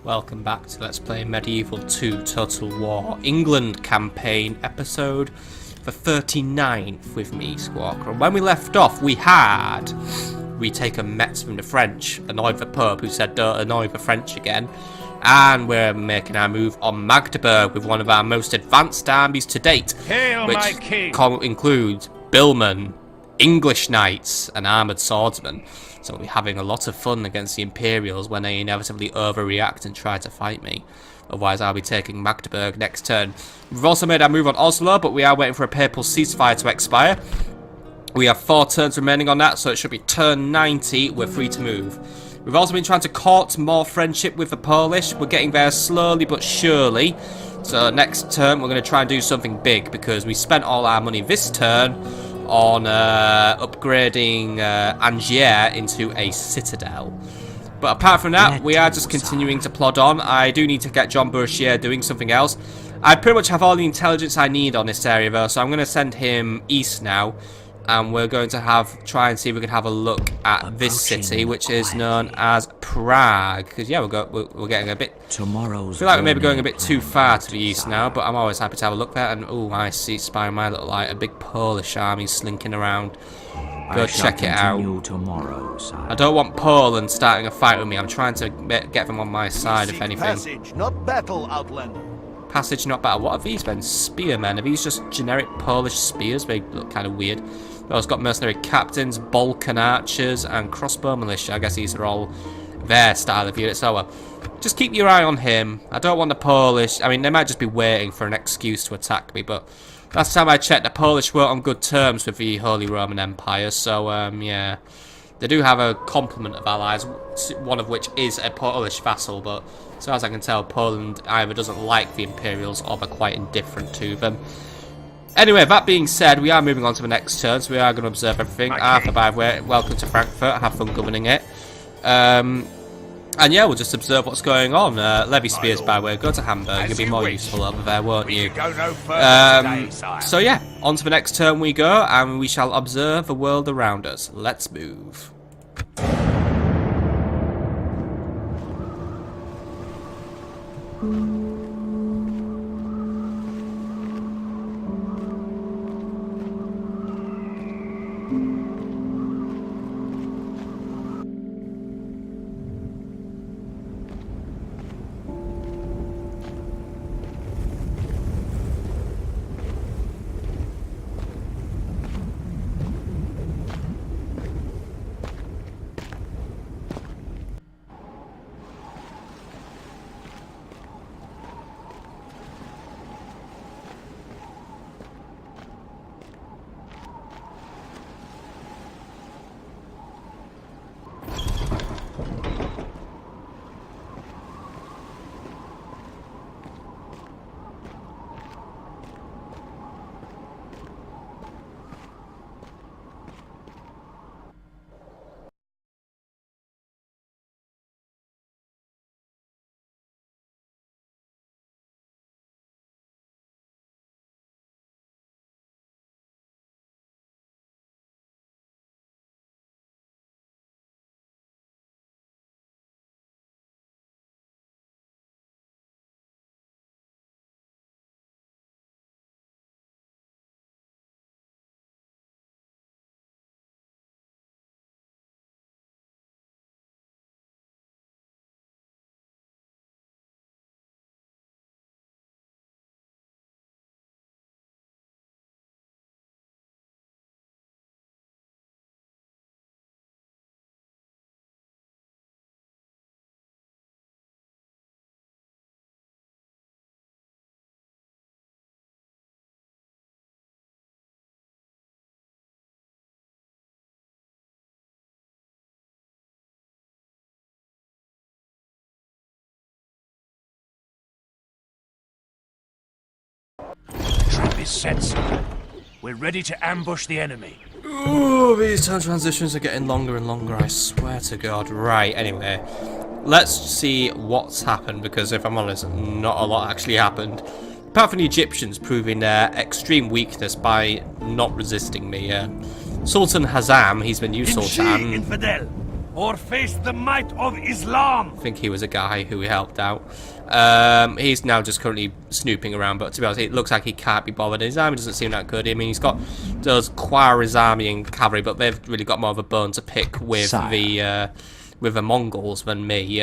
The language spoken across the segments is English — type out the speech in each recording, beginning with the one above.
Welcome back to Let's Play Medieval 2 Total War England campaign episode the 39th with me, Squawker. And when we left off, we had retaken Metz from the French, annoyed the Pope who said don't annoy the French again. And we're making our move on Magdeburg with one of our most advanced armies to date, Hail which my king. includes billmen, English knights and armoured swordsmen. So we'll be having a lot of fun against the Imperials when they inevitably overreact and try to fight me. Otherwise I'll be taking Magdeburg next turn. We've also made our move on Oslo, but we are waiting for a papal ceasefire to expire. We have 4 turns remaining on that, so it should be turn 90, we're free to move. We've also been trying to court more friendship with the Polish. We're getting there slowly but surely. So next turn we're going to try and do something big, because we spent all our money this turn on upgrading Angers into a citadel. But apart from that, we are just continuing to plod on. I do need to get John Bourchier doing something else. I pretty much have all the intelligence I need on this area though, so I'm going to send him east now. And we're going to try and see if we can have a look at this city, which is known as Prague. Because yeah, we're getting a bit. I feel like we're maybe going a bit too far to the east now, but I'm always happy to have a look there. And oh, I spy my little light, a big Polish army slinking around. Go check it out. I don't want Poland starting a fight with me. I'm trying to get them on my side, if anything. Passage, not battle, outlander. Passage, not battle. What are these then? Spearmen? Are these just generic Polish spears? They look kind of weird. We've also got mercenary captains, Balkan archers, and crossbow militia. I guess these are all their style of unit. So just keep your eye on him. I don't want the Polish. I mean, they might just be waiting for an excuse to attack me, but last time I checked, the Polish weren't on good terms with the Holy Roman Empire. So, yeah. They do have a complement of allies, one of which is a Polish vassal, but as far as I can tell, Poland either doesn't like the Imperials or they're quite indifferent to them. Anyway, that being said, we are moving on to the next turn, so we are going to observe everything. Arthur, by the way, welcome to Frankfurt. Have fun governing it. And yeah, we'll just observe what's going on. Levy spears, by the way, go to Hamburg. You'll be more useful over there, won't you? So yeah, on to the next turn we go, and we shall observe the world around us. Let's move. Trap is set, sir. We're ready to ambush the enemy. Ooh, these turn transitions are getting longer and longer, I swear to God. Right, anyway. Let's see what's happened, because if I'm honest, not a lot actually happened. Apart from the Egyptians proving their extreme weakness by not resisting me. Sultan Hazam, he's been used Sultan. Infidel. or face the might of Islam. I think he was a guy who we helped out. He's now just currently snooping around, but to be honest, it looks like he can't be bothered. His army doesn't seem that good. I mean, he's got those Khwarizmi and cavalry, but they've really got more of a bone to pick with the Mongols than me.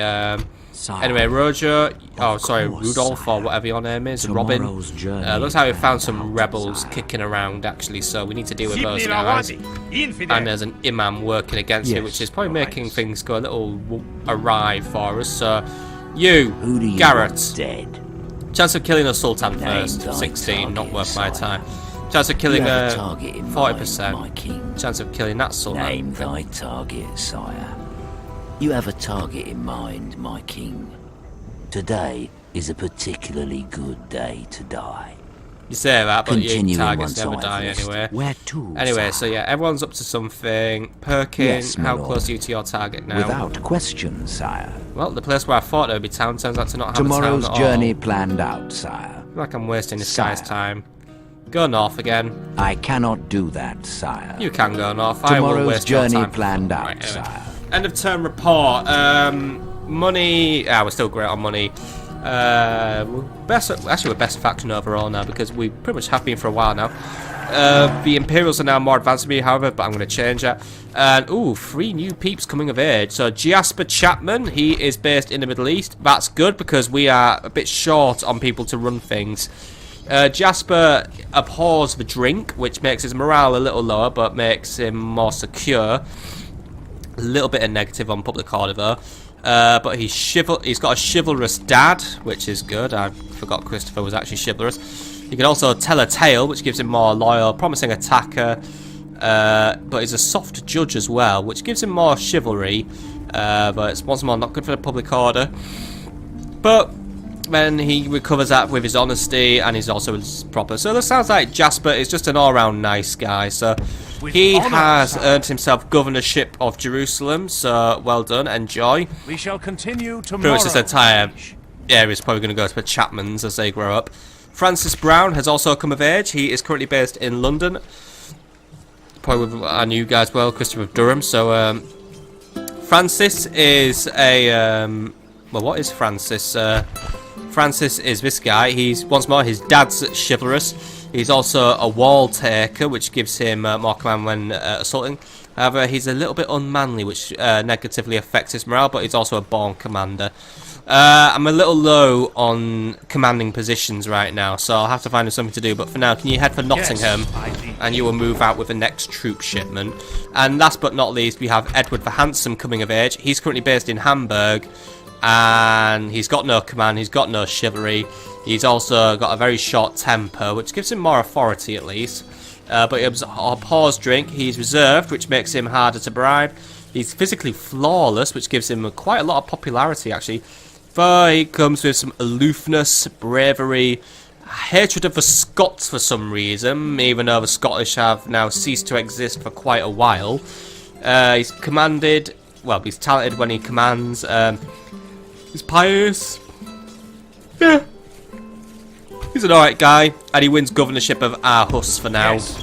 Anyway, Roger, Rudolph, or whatever your name is, Robin. Looks like we found some rebels kicking around, actually, so we need to deal with those guys. And there's an imam working against me, which is probably making things go a little awry for us. So, Garrett. Dead. Chance of killing a sultan first, 16, not worth my time. Chance of killing a 40%. Chance of killing that sultan. Name thy target, sire. You have a target in mind, my king. Today is a particularly good day to die. You say that, but your targets once never I've die rested. anyway. Where to, Anyway, sire? so yeah, everyone's up to something. Perkin, Yes, my how lord. close are you to your target now? Without question, sire. Well, the place where I thought there would be town turns out to not have Tomorrow's a town at journey all. planned out, sire. I feel like I'm wasting this guy's Sire. time. Go north again. I cannot do that, sire. You can go north. I will Tomorrow's waste your journey time. planned out, Right, anyway. sire. End of term report. Money. We're still great on money. We're best faction overall now because we pretty much have been for a while now. The Imperials are now more advanced than me, however, but I'm going to change that. And, 3 new peeps coming of age. So, Jasper Chapman, he is based in the Middle East. That's good because we are a bit short on people to run things. Jasper abhors the drink, which makes his morale a little lower, but makes him more secure. A little bit of negative on public order, though. But he's got a chivalrous dad, which is good. I forgot Christopher was actually chivalrous. He can also tell a tale, which gives him more loyal, promising attacker. But he's a soft judge as well, which gives him more chivalry. But it's once more not good for the public order. But then he recovers that with his honesty, and he's also proper. So this sounds like Jasper is just an all-round nice guy. So he has earned himself governorship of Jerusalem. So well done, enjoy. We shall continue Pretty tomorrow. much this entire area is probably going to go to the Chapmans as they grow up. Francis Brown has also come of age. He is currently based in London. Probably with our new guy as well, Christopher Durham. So Francis is a well, what is Francis? Francis is this guy. He's, once more, his dad's chivalrous. He's also a wall taker, which gives him more command when assaulting. However, he's a little bit unmanly, which negatively affects his morale, but he's also a born commander. I'm a little low on commanding positions right now, so I'll have to find something to do. But for now, can you head for Nottingham, and you will move out with the next troop shipment. And last but not least, we have Edward the Handsome coming of age. He's currently based in Hamburg. And he's got no command, he's got no chivalry. He's also got a very short temper, which gives him more authority at least. But he abhors drink. He's reserved, which makes him harder to bribe. He's physically flawless, which gives him quite a lot of popularity actually. But he comes with some aloofness, bravery, hatred of the Scots for some reason, even though the Scottish have now ceased to exist for quite a while. He's commanded, well, he's talented when he commands. He's pious. Yeah. He's an alright guy. And he wins governorship of Aarhus for now. Yes.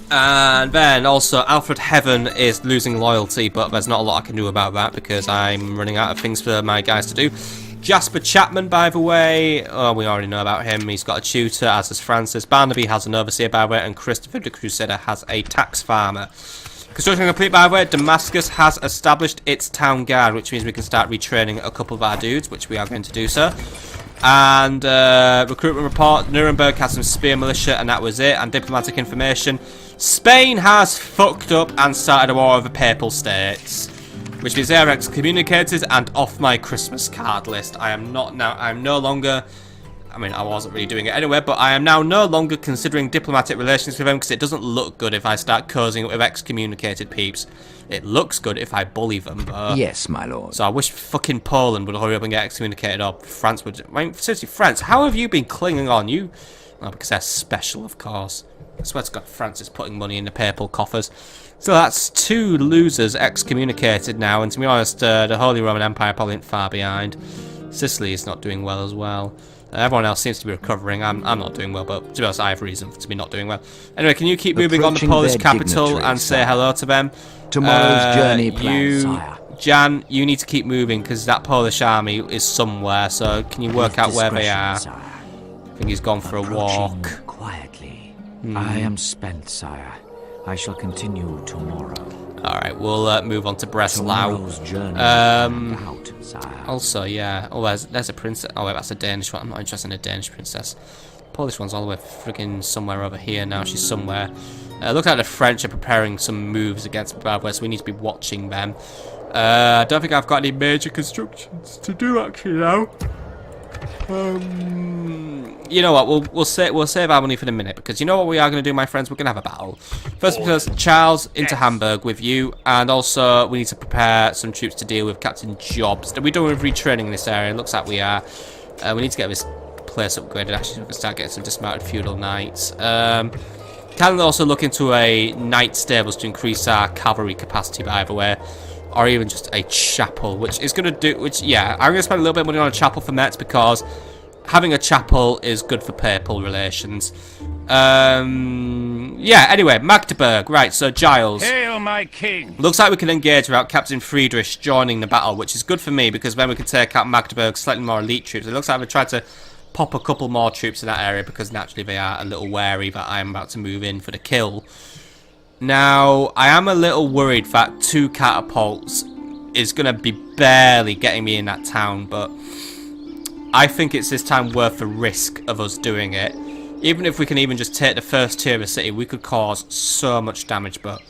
And then also Alfred Heaven is losing loyalty, but there's not a lot I can do about that because I'm running out of things for my guys to do. Jasper Chapman, by the way, we already know about him. He's got a tutor, as does Francis. Barnaby has an overseer, by the way, and Christopher the Crusader has a tax farmer. Construction complete, by the way. Damascus has established its town guard, which means we can start retraining a couple of our dudes, which we are going to do so. And recruitment report, Nuremberg has some spear militia, and that was it. And diplomatic information, Spain has fucked up and started a war with the Papal States, which means they are excommunicated and off my Christmas card list. I'm no longer, I mean, I wasn't really doing it anyway, but I am now no longer considering diplomatic relations with them because it doesn't look good if I start cozying up with excommunicated peeps. It looks good if I bully them, but... Yes, my lord. So I wish fucking Poland would hurry up and get excommunicated, or France would... I mean, seriously, France, how have you been clinging on? Well, because they're special, of course. I swear to God, France is putting money in the papal coffers. So that's 2 losers excommunicated now, and to be honest, the Holy Roman Empire probably ain't far behind. Sicily is not doing well as well. Everyone else seems to be recovering. I'm not doing well, but to be honest, I have reason to be not doing well. Anyway, can you keep moving on the Polish capital and say hello to them? Tomorrow's journey plan, sire. Jan, you need to keep moving because that Polish army is somewhere. So can you work out where they are? Sire. I think he's gone for a walk. Quietly. I am spent, sire. I shall continue tomorrow. Alright, we'll move on to Breslau. Tomorrow's journey out, sire. Also, yeah. Oh, there's a princess. Oh, wait, that's a Danish one. I'm not interested in a Danish princess. Polish one's all the way freaking somewhere over here now. She's somewhere. Looks like the French are preparing some moves against Bavaria, so we need to be watching them. I don't think I've got any major constructions to do actually now. You know what? We'll save our money for the minute because you know what we are going to do, my friends. We're going to have a battle. First, because Charles into Hamburg with you, and also we need to prepare some troops to deal with Captain Jobs. Are we doing with retraining in this area? Looks like we are. We need to get this place upgraded actually, so we can start getting some dismounted feudal knights. Can also look into a knight stables to increase our cavalry capacity, by the way. Or even just a chapel, which is going to do, yeah, I'm going to spend a little bit of money on a chapel for Metz because having a chapel is good for papal relations. Yeah, anyway, Magdeburg, right, so Giles. Hail, my king! Looks like we can engage without Captain Friedrich joining the battle, which is good for me because then we can take out Magdeburg's slightly more elite troops. It looks like we've tried to pop a couple more troops in that area because naturally they are a little wary that I'm about to move in for the kill. Now, I am a little worried that 2 catapults is going to be barely getting me in that town, but I think it's this time worth the risk of us doing it. Even if we can even just take the first tier of the city, we could cause so much damage, but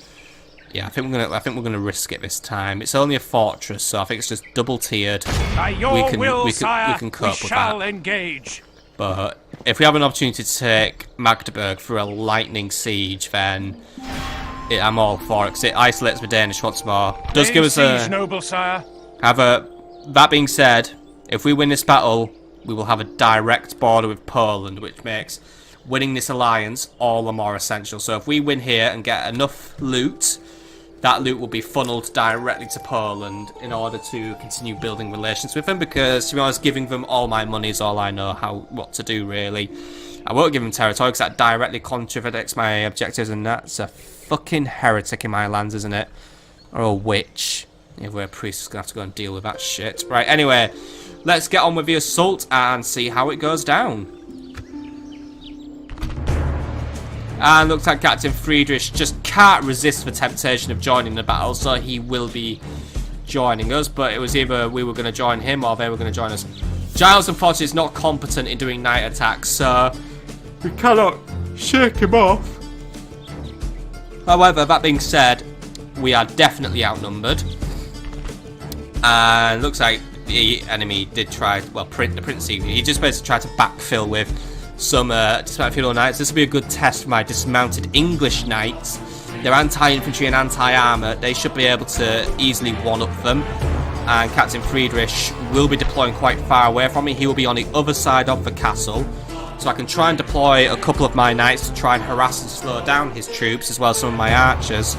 yeah, I think we're gonna risk it this time. It's only a fortress, so I think it's just double tiered. By your will, sire, we can cope with shall that. Engage. But if we have an opportunity to take Magdeburg through a lightning siege, then I'm all for it, because it isolates the Danish once more. Does give us a... noble sire. That being said, if we win this battle, we will have a direct border with Poland, which makes winning this alliance all the more essential. So if we win here and get enough loot, that loot will be funneled directly to Poland in order to continue building relations with them, because to be honest, giving them all my money is all I know what to do, really. I won't give them territory because that directly contradicts my objectives, and that's a fucking heretic in my lands, isn't it? Or a witch. If we're a priest, we're going to have to go and deal with that shit. Right, anyway, let's get on with the assault and see how it goes down. And looks like Captain Friedrich just can't resist the temptation of joining the battle, so he will be joining us, but it was either we were going to join him or they were going to join us. Giles, unfortunately, is not competent in doing night attacks, so we cannot shake him off. However, that being said, we are definitely outnumbered. And looks like the enemy did try, well, the Prince, he just basically tried to backfill with some dismounted feudal knights. This will be a good test for my dismounted English knights. They're anti-infantry and anti-armour. They should be able to easily one-up them. And Captain Friedrich will be deploying quite far away from me. He will be on the other side of the castle. So I can try and deploy a couple of my knights to try and harass and slow down his troops, as well as some of my archers.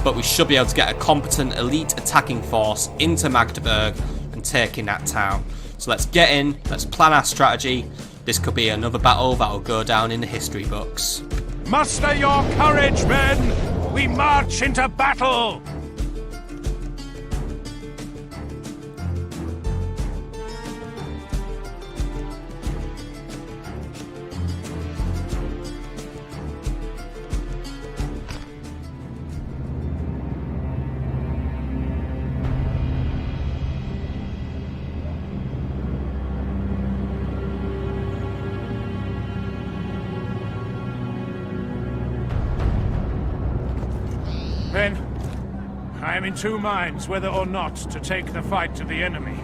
But we should be able to get a competent elite attacking force into Magdeburg and take in that town. So let's get in, let's plan our strategy. This could be another battle that will go down in the history books. Muster your courage, men! We march into battle! Men, I am in 2 minds whether or not to take the fight to the enemy.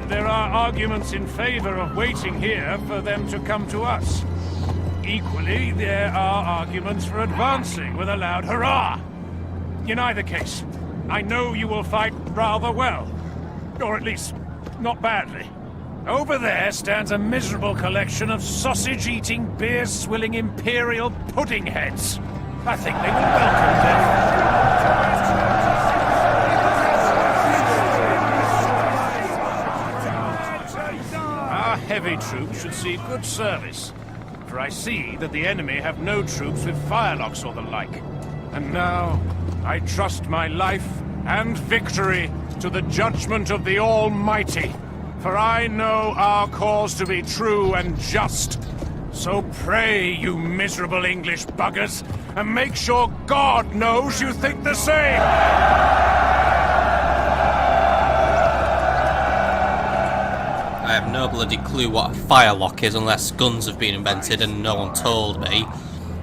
There are arguments in favor of waiting here for them to come to us. Equally, there are arguments for advancing with a loud hurrah. In either case, I know you will fight rather well. Or at least, not badly. Over there stands a miserable collection of sausage-eating, beer-swilling imperial pudding heads. I think they will welcome death. Our heavy troops should see good service, for I see that the enemy have no troops with firelocks or the like. And now, I trust my life and victory to the judgment of the Almighty, for I know our cause to be true and just. So pray, you miserable English buggers, and make sure God knows you think the same! I have no bloody clue what a firelock is unless guns have been invented and no one told me.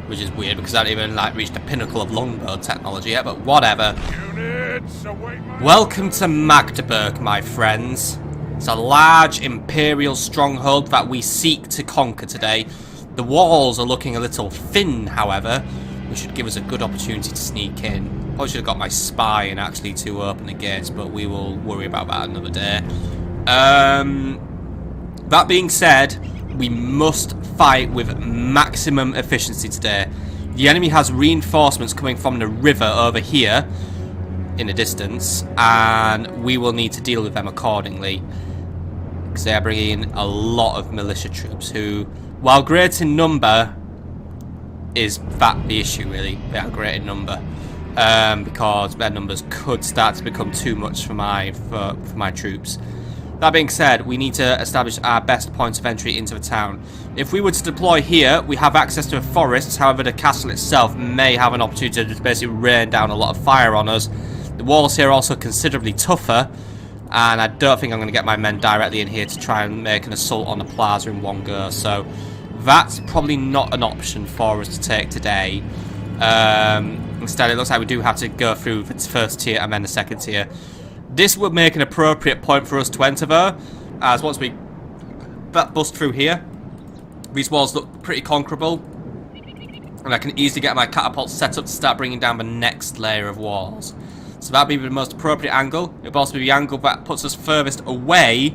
Which is weird because I haven't even like reached the pinnacle of longbow technology yet, but whatever. Units, await my... Welcome to Magdeburg, my friends. It's a large imperial stronghold that we seek to conquer today. The walls are looking a little thin, however, which should give us a good opportunity to sneak in. Probably should have got my spy in actually to open the gates, but we will worry about that another day. That being said, we must fight with maximum efficiency today. The enemy has reinforcements coming from the river over here in the distance, and we will need to deal with them accordingly because they are bringing in a lot of militia troops who, while great in number, is that the issue really. They are great in number because their numbers could start to become too much for my troops. That being said, we need to establish our best points of entry into the town. If we were to deploy here, we have access to the forests. However, the castle itself may have an opportunity to just basically rain down a lot of fire on us. The walls here are also considerably tougher, and I don't think I'm going to get my men directly in here to try and make an assault on the plaza in one go. So that's probably not an option for us to take today. Instead, it looks like we do have to go through the first tier and then the second tier. This would make an appropriate point for us to enter though, as once we bust through here, these walls look pretty conquerable, and I can easily get my catapults set up to start bringing down the next layer of walls. So that'd be the most appropriate angle. It would also be the angle that puts us furthest away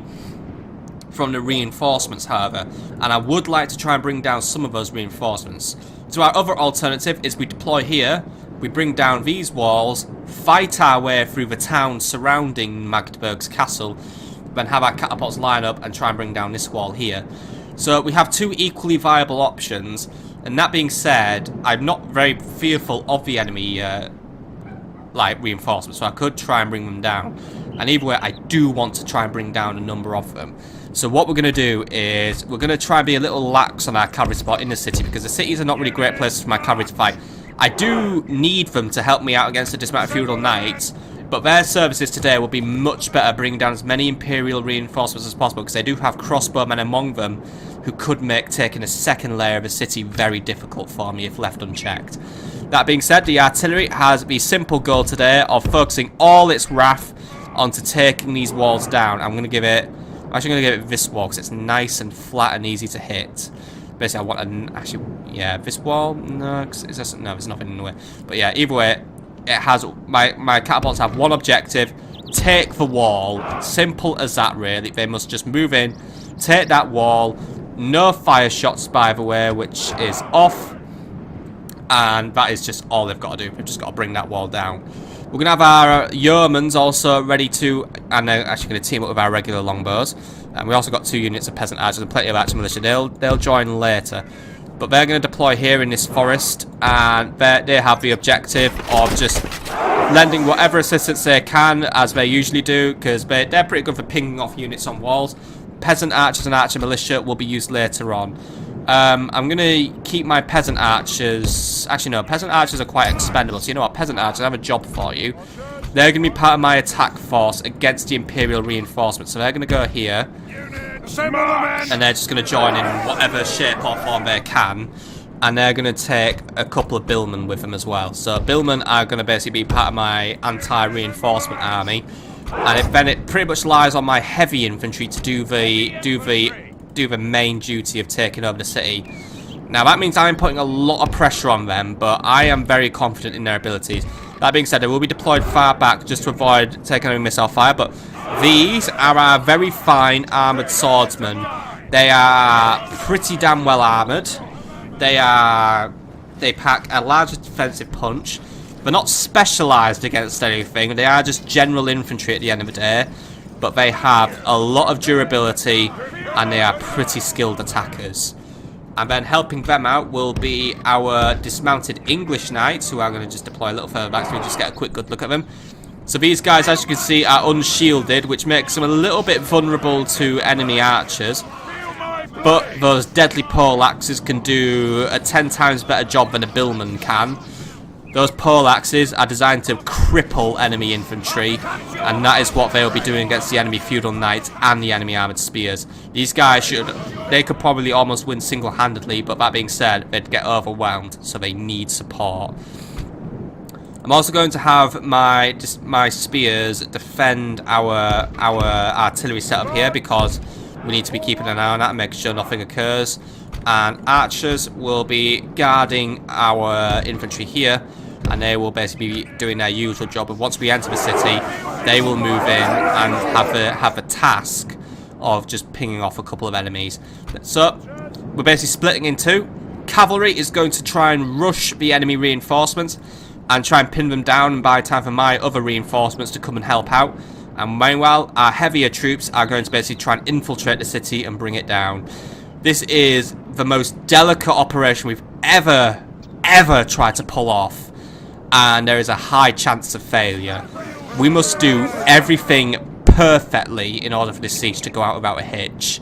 from the reinforcements, however, and I would like to try and bring down some of those reinforcements. So our other alternative is we deploy here, we bring down these walls, fight our way through the town surrounding Magdeburg's castle, then have our catapults line up and try and bring down this wall here. So we have two equally viable options, and that being said, I'm not very fearful of the enemy reinforcements, so I could try and bring them down. And either way, I do want to try and bring down a number of them. So what we're going to do is we're going to try and be a little lax on our cavalry support in the city, because the cities are not really great places for my cavalry to fight. I do need them to help me out against the dismounted feudal knights, but their services today will be much better bringing down as many imperial reinforcements as possible, because they do have crossbowmen among them who could make taking a second layer of the city very difficult for me if left unchecked. That being said, the artillery has the simple goal today of focusing all its wrath onto taking these walls down. I'm actually going to give it this wall because it's nice and flat and easy to hit. Basically, I want this wall. No, there's nothing in the way. But yeah, either way, it has my catapults have one objective: take the wall. Simple as that, really. They must just move in, take that wall. No fire shots, by the way, which is off, and that is just all they've got to do. They've just got to bring that wall down. We're going to have our yeomen also ready to, and they're actually going to team up with our regular longbows. And we also got 2 units of peasant archers and plenty of archer militia. They'll join later. But they're going to deploy here in this forest, and they have the objective of just lending whatever assistance they can, as they usually do, because they're pretty good for pinging off units on walls. Peasant archers and archer militia will be used later on. I'm going to keep my peasant archers... Actually, no, peasant archers are quite expendable. So you know what, peasant archers, I have a job for you. They're going to be part of my attack force against the Imperial reinforcements. So they're going to go here. And they're just going to join in whatever shape or form they can. And they're going to take a couple of billmen with them as well. So billmen are going to basically be part of my anti-reinforcement army. And then it pretty much lies on my heavy infantry to do the main duty of taking over the city. Now that means I'm putting a lot of pressure on them, but I am very confident in their abilities. That being said, they will be deployed far back just to avoid taking any missile fire, but these are our very fine armoured swordsmen. They are pretty damn well armoured. They pack a large defensive punch. They're not specialised against anything. They are just general infantry at the end of the day. but they have a lot of durability and they are pretty skilled attackers. And then helping them out will be our dismounted English knights, who I'm going to just deploy a little further back so we just get a quick good look at them. So these guys, as you can see, are unshielded, which makes them a little bit vulnerable to enemy archers. But those deadly poleaxes can do a 10 times better job than a billman can. Those poleaxes are designed to cripple enemy infantry, and that is what they will be doing against the enemy feudal knights and the enemy armoured spears. These guys they could probably almost win single-handedly, but that being said, they'd get overwhelmed, so they need support. I'm also going to have my spears defend our artillery setup here, because we need to be keeping an eye on that and making sure nothing occurs. And archers will be guarding our infantry here, and they will basically be doing their usual job. And once we enter the city, they will move in and have the task of just pinging off a couple of enemies. So we're basically splitting in two. Cavalry is going to try and rush the enemy reinforcements and try and pin them down and buy time for my other reinforcements to come and help out. And meanwhile, our heavier troops are going to basically try and infiltrate the city and bring it down. This is the most delicate operation we've ever tried to pull off, and there is a high chance of failure. We must do everything perfectly in order for this siege to go out without a hitch.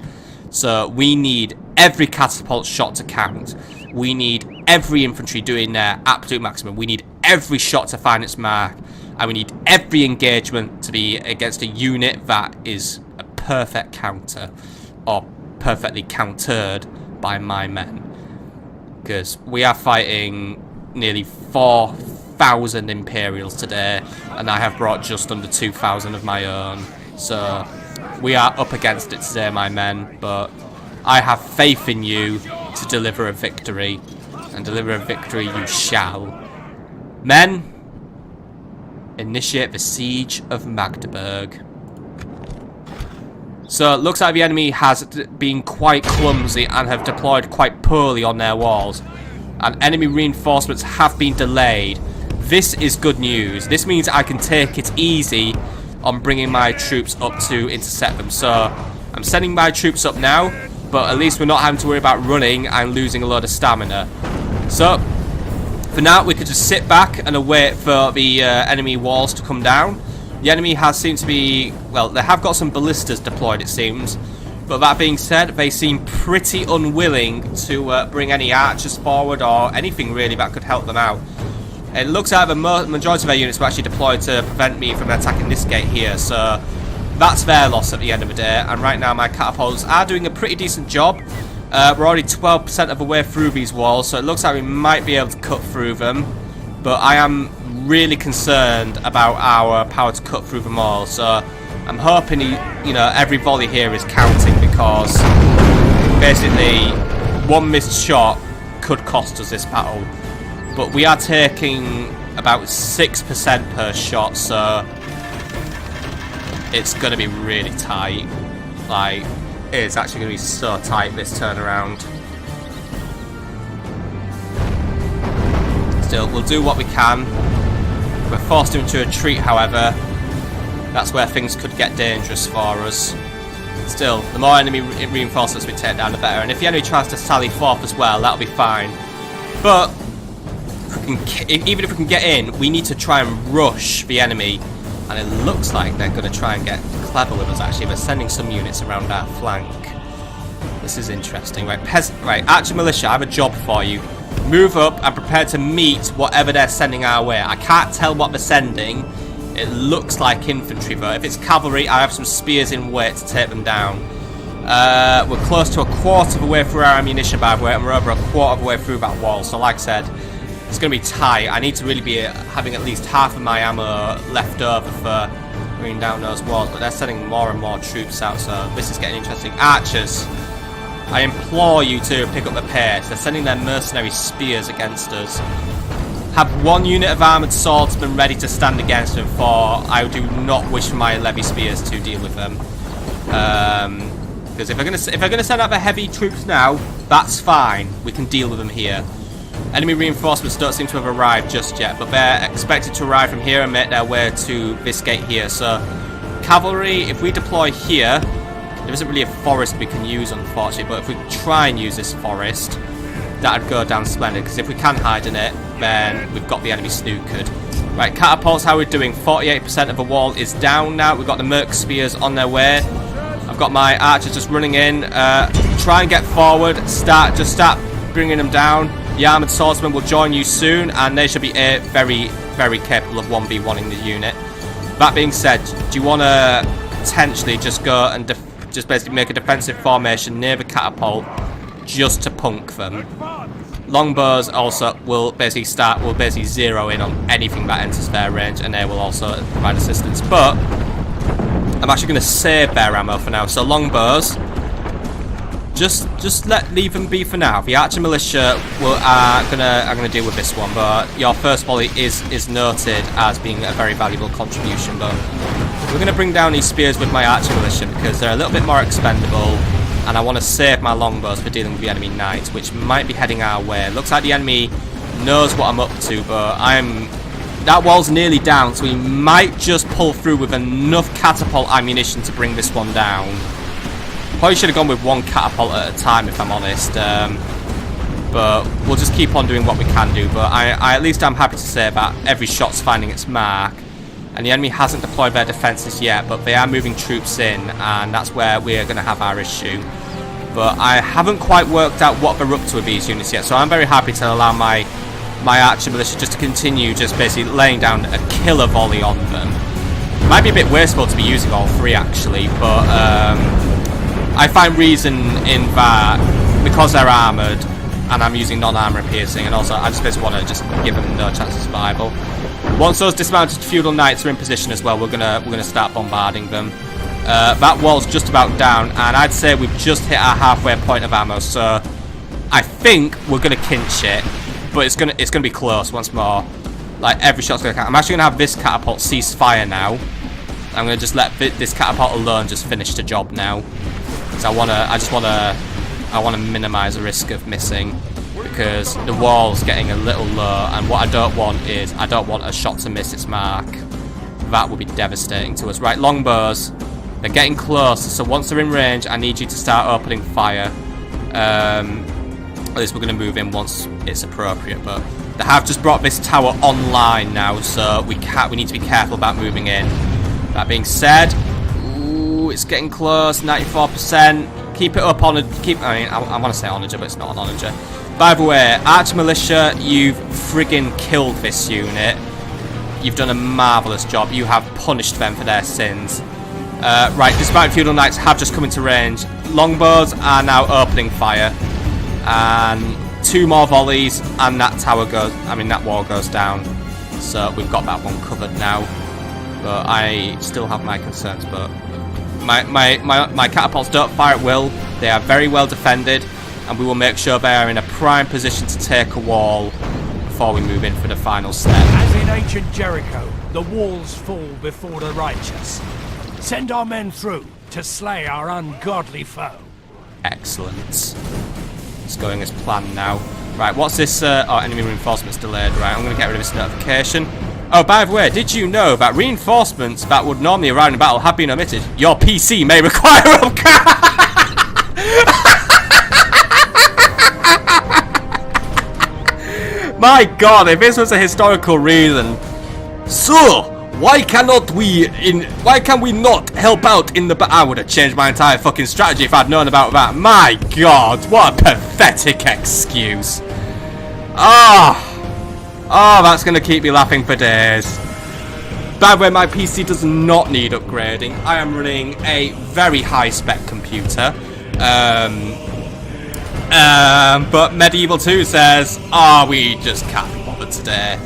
So we need every catapult shot to count. We need every infantry doing their absolute maximum. We need every shot to find its mark. And we need every engagement to be against a unit that is a perfect counter, or perfectly countered by my men. Because we are fighting nearly 4,000 Imperials today, and I have brought just under 2,000 of my own. So we are up against it today, my men, but I have faith in you to deliver a victory, and deliver a victory you shall. Men, initiate the siege of Magdeburg. So it looks like the enemy has been quite clumsy and have deployed quite poorly on their walls, and enemy reinforcements have been delayed. This is good news. This means I can take it easy on bringing my troops up to intercept them. So I'm sending my troops up now, but at least we're not having to worry about running and losing a load of stamina. So for now, we could just sit back and await for the enemy walls to come down. The enemy has seemed to be, well, they have got some ballistas deployed, it seems. But that being said, they seem pretty unwilling to bring any archers forward or anything really that could help them out. It looks like the majority of their units were actually deployed to prevent me from attacking this gate here. So that's their loss at the end of the day. And right now my catapults are doing a pretty decent job. We're already 12% of the way through these walls, so it looks like we might be able to cut through them. But I am really concerned about our power to cut through them all. So I'm hoping, every volley here is counting, because basically one missed shot could cost us this battle. But we are taking about 6% per shot, so it's going to be really tight. Like, it's actually going to be so tight this turnaround. Still, we'll do what we can. We're forced into a retreat, however. That's where things could get dangerous for us. Still, the more enemy reinforcements we take down, the better. And if the enemy tries to sally forth as well, that'll be fine. But even if we can get in, we need to try and rush the enemy. And it looks like they're going to try and get clever with us, actually. They're sending some units around our flank. This is interesting. Right, Archer Militia, I have a job for you. Move up and prepare to meet whatever they're sending our way. I can't tell what they're sending. It looks like infantry, though. If it's cavalry, I have some spears in wait to take them down. We're close to a quarter of the way through our ammunition, by the way, and we're over a quarter of the way through that wall. So, like I said, it's going to be tight. I need to really be having at least half of my ammo left over for bringing down those walls. But they're sending more and more troops out, so this is getting interesting. Archers, I implore you to pick up the pace. They're sending their mercenary spears against us. Have one unit of armoured swordsmen ready to stand against them, for I do not wish for my levy spears to deal with them. Because if they're gonna send out the heavy troops now, that's fine. We can deal with them here. Enemy reinforcements don't seem to have arrived just yet, but they're expected to arrive from here and make their way to this gate here. So cavalry, if we deploy here, there isn't really a forest we can use, unfortunately, but if we try and use this forest, that'd go down splendid, because if we can hide in it, then we've got the enemy snookered. Right, catapults, how are we doing? 48% of the wall is down now. We've got the Merc Spears on their way. I've got my archers just running in. Try and get forward. Just start bringing them down. The armoured swordsmen will join you soon, and they should be very, very capable of 1v1ing the unit. That being said, do you want to potentially just go and just basically make a defensive formation near the catapult just to punk them? Longbows also will basically zero in on anything that enters their range, and they will also provide assistance. But I'm actually going to save their ammo for now. So longbows, just leave them be for now. The archer militia are gonna deal with this one, but your first volley is noted as being a very valuable contribution. But we're going to bring down these spears with my archer militia because they're a little bit more expendable. And I want to save my longbows for dealing with the enemy knights, which might be heading our way. Looks like the enemy knows what I'm up to, but that wall's nearly down, so we might just pull through with enough catapult ammunition to bring this one down. Probably should have gone with one catapult at a time, if I'm honest. But we'll just keep on doing what we can do. But at least I'm happy to say that every shot's finding its mark. And the enemy hasn't deployed their defences yet, but they are moving troops in, and that's where we're going to have our issue. But I haven't quite worked out what they're up to with these units yet, so I'm very happy to allow my archer militia just to continue just basically laying down a killer volley on them. It might be a bit wasteful to be using all three, actually, but I find reason in that because they're armoured, and I'm using non-armour piercing, and also I just basically want to just give them no chance of survival. Once those dismounted feudal knights are in position as well, we're gonna start bombarding them. That wall's just about down, and I'd say we've just hit our halfway point of ammo. So I think we're gonna kinch it, but it's gonna be close once more. Like every shot's gonna count. I'm actually gonna have this catapult cease fire now. I'm gonna just let this catapult alone just finish the job now, because I wanna minimize the risk of missing. Because the wall's getting a little low, and what I don't want is I don't want a shot to miss its mark. That would be devastating to us. Right, longbows, they're getting close, so once they're in range I need you to start opening fire. At least we're going to move in once it's appropriate, but they have just brought this tower online now, so we need to be careful about moving in. That being said, ooh, it's getting close, 94%. Keep it up on I want to say onager, but it's not an onager. By the way, Archer Militia, you've friggin' killed this unit. You've done a marvellous job. You have punished them for their sins. Right, despite Feudal Knights have just come into range, longbows are now opening fire. And 2 more volleys, and that wall goes down. So we've got that one covered now. But I still have my concerns, but my catapults don't fire at will. They are very well defended. And we will make sure they are in a prime position to take a wall before we move in for the final step. As in ancient Jericho, the walls fall before the righteous. Send our men through to slay our ungodly foe. Excellent. It's going as planned now. Right, what's this? Enemy reinforcements delayed. Right, I'm going to get rid of this notification. Oh, by the way, did you know that reinforcements that would normally arrive in battle have been omitted? Your PC may require them. My god, if this was a historical reason. So, why can we not help out in the I would have changed my entire fucking strategy if I'd known about that. My god, what a pathetic excuse. That's gonna keep me laughing for days. By the way, my PC does not need upgrading. I am running a very high spec computer. But Medieval 2 says, we just can't be bothered today.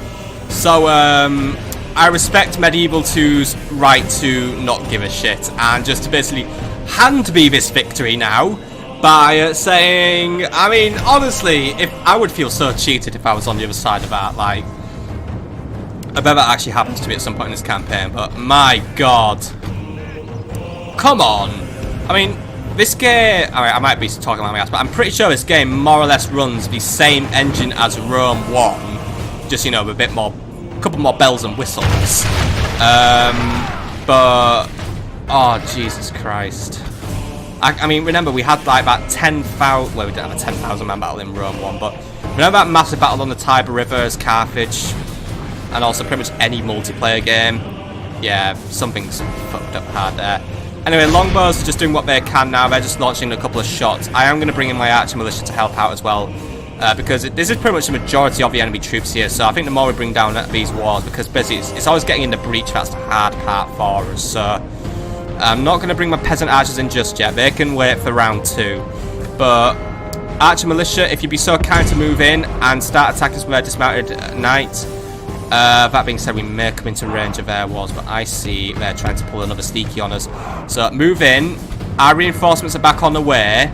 So, I respect Medieval 2's right to not give a shit and just to basically hand me this victory now by saying, I mean, honestly, if I would feel so cheated if I was on the other side of that, like, I bet that actually happens to me at some point in this campaign, but my god. Come on. I mean, this game, I might be talking about my ass, but I'm pretty sure this game more or less runs the same engine as Rome 1. Just, you know, with a couple more bells and whistles. But Oh, Jesus Christ. I mean, remember, we had like about 10,000... Well, we didn't have a 10,000 man battle in Rome 1, but remember that massive battle on the Tiber River as Carthage? And also pretty much any multiplayer game? Yeah, something's fucked up hard there. Anyway, longbows are just doing what they can now. They're just launching a couple of shots. I am going to bring in my archer militia to help out as well. Because this is pretty much the majority of the enemy troops here. So I think the more we bring down these walls, because basically it's always getting in the breach that's the hard part for us. So I'm not going to bring my peasant archers in just yet. They can wait for round 2. But archer militia, if you'd be so kind to move in and start attacking some of their dismounted knights. That being said, we may come into range of their walls, but I see they're trying to pull another sneaky on us. So move in. Our reinforcements are back on the way.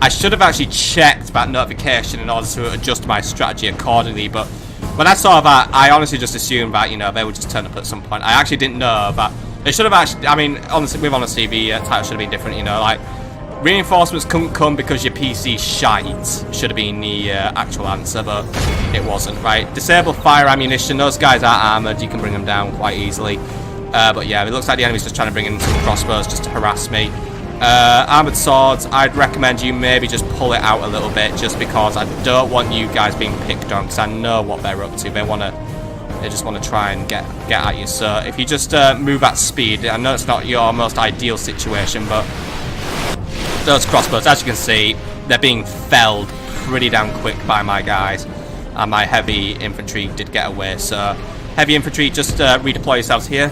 I should have actually checked that notification in order to adjust my strategy accordingly, but when I saw that, I honestly just assumed that, you know, they would just turn up at some point. I actually didn't know that. They should have actually, I mean, honestly, with Honestly, the title should have been different, you know, like, reinforcements couldn't come because your PC's shite, should have been the actual answer, but it wasn't, right? Disable fire ammunition, those guys are armoured, you can bring them down quite easily. But yeah, it looks like the enemy's just trying to bring in some crossbows just to harass me. Armoured swords, I'd recommend you maybe just pull it out a little bit, just because I don't want you guys being picked on, because I know what they're up to. They just want to try and get at you. So if you just move at speed, I know it's not your most ideal situation, but those crossbows, as you can see, they're being felled pretty damn quick by my guys, and my heavy infantry did get away. So heavy infantry, just redeploy yourselves here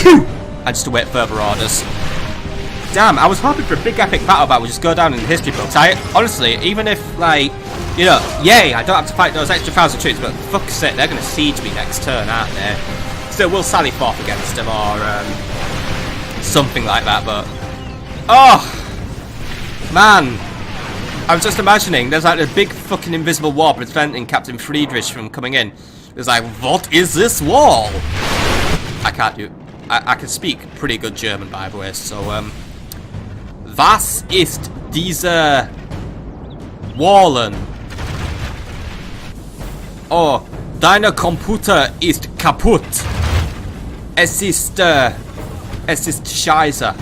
and just await further orders. Damn, I was hoping for a big epic battle that would just go down in the history books. I honestly, even if, like, you know, yay, I don't have to fight those extra 1,000 troops, but fuck's sake, they're going to siege me next turn, aren't they? Still, we'll sally forth against them, or something like that, but... Oh! Man! I was just imagining, there's like a big fucking invisible wall preventing Captain Friedrich from coming in. It's like, what is this wall? I can't do... I can speak pretty good German, by the way, so, Was ist diese Wallen? Oh, deine Computer ist kaputt. Es ist scheiße.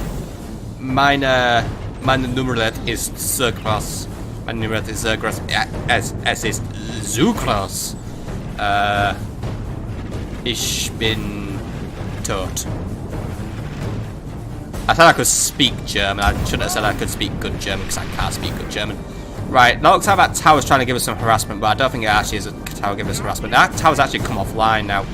Meine Nummerlet ist so groß. Meine Nummerlet ist so groß. Es ist so groß. Ich bin tot. I thought I could speak German. I shouldn't have said I could speak good German, because I can't speak good German. Right, that looks like that tower's trying to give us some harassment, but I don't think it actually is a tower giving us harassment. That tower's actually come offline now.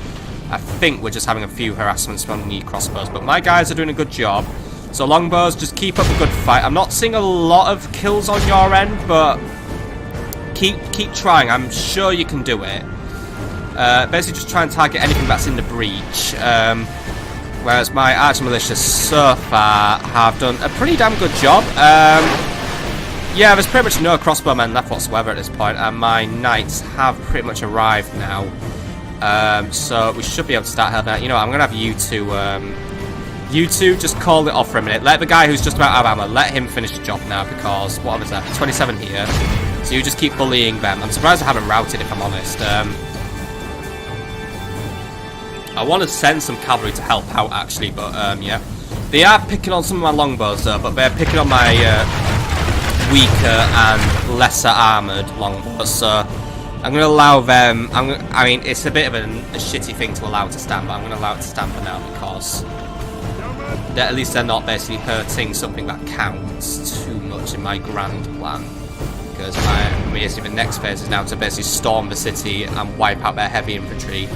I think we're just having a few harassments from the crossbows, but my guys are doing a good job. So longbows, just keep up a good fight. I'm not seeing a lot of kills on your end, but keep trying. I'm sure you can do it. Basically just try and target anything that's in the breach. Whereas my archer militia so far have done a pretty damn good job. Yeah, there's pretty much no crossbowmen left whatsoever at this point, and my knights have pretty much arrived now. So we should be able to start helping out. You know what, I'm going to have you two just call it off for a minute. Let the guy who's just about out of ammo, let him finish the job now, because, what was that, 27 here. So you just keep bullying them. I'm surprised I haven't routed, if I'm honest. I want to send some cavalry to help out, actually, but, yeah. They are picking on some of my longbows, though, but they're picking on my, weaker and lesser armoured longbows, so I'm going to allow them... I mean, it's a bit of a shitty thing to allow to stand, but I'm going to allow it to stand for now, because at least they're not basically hurting something that counts too much in my grand plan. Because basically the next phase is now to basically storm the city and wipe out their heavy infantry.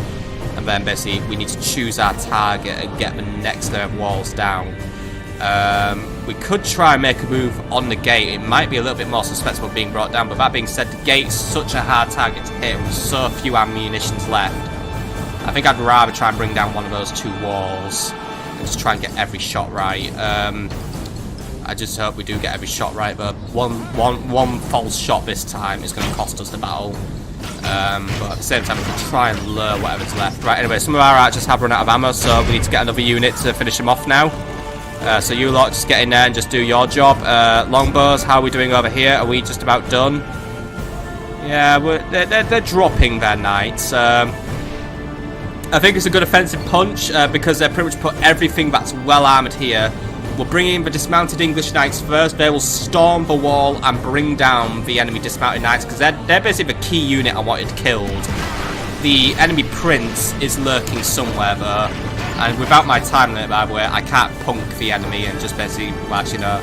And then basically we need to choose our target and get the next layer of walls down. We could try and make a move on the gate. It might be a little bit more susceptible being brought down, but that being said, the gate's such a hard target to hit with so few ammunitions left. I think I'd rather try and bring down one of those two walls and just try and get every shot right. I just hope we do get every shot right, but one false shot this time is going to cost us the battle. But at the same time, we can try and lure whatever's left. Right, anyway, some of our archers have run out of ammo, so we need to get another unit to finish them off now. So you lot just get in there and just do your job. Longbows, how are we doing over here? Are we just about done? Yeah, they're dropping their knights. I think it's a good offensive punch because they pretty much put everything that's well armoured here. We'll bring in the dismounted English knights first. They will storm the wall and bring down the enemy dismounted knights because they're basically the key unit I wanted killed. The enemy prince is lurking somewhere though, and without my time limit, by the way, I can't punk the enemy and just basically, well, actually no.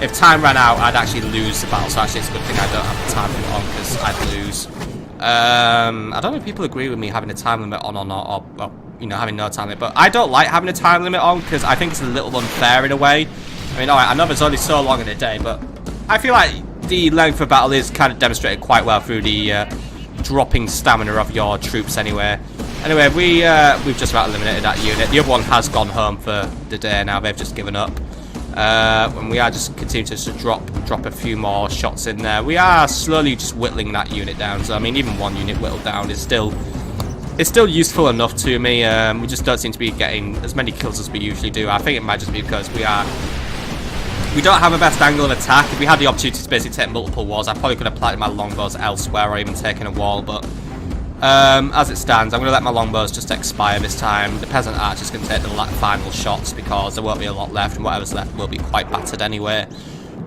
If time ran out, I'd actually lose the battle, so actually it's a good thing I don't have the time limit on because I'd lose. I don't know if people agree with me having a time limit on or not, or well, you know, having no time limit, but I don't like having a time limit on because I think it's a little unfair in a way. I mean, alright, I know there's only so long in a day, but I feel like the length of battle is kind of demonstrated quite well through the dropping stamina of your troops anyway. Anyway, we've just about eliminated that unit. The other one has gone home for the day now, they've just given up. And we are just continuing to just drop a few more shots in there. We are slowly just whittling that unit down, so I mean, even one unit whittled down is still... It's still useful enough to me. We just don't seem to be getting as many kills as we usually do. I think it might just be because we don't have a best angle of attack. If we had the opportunity to basically take multiple walls, I probably could have planted my longbows elsewhere or even taken a wall, but as it stands, I'm going to let my longbows just expire this time. The peasant archer is going to take the final shots because there won't be a lot left, and whatever's left will be quite battered anyway.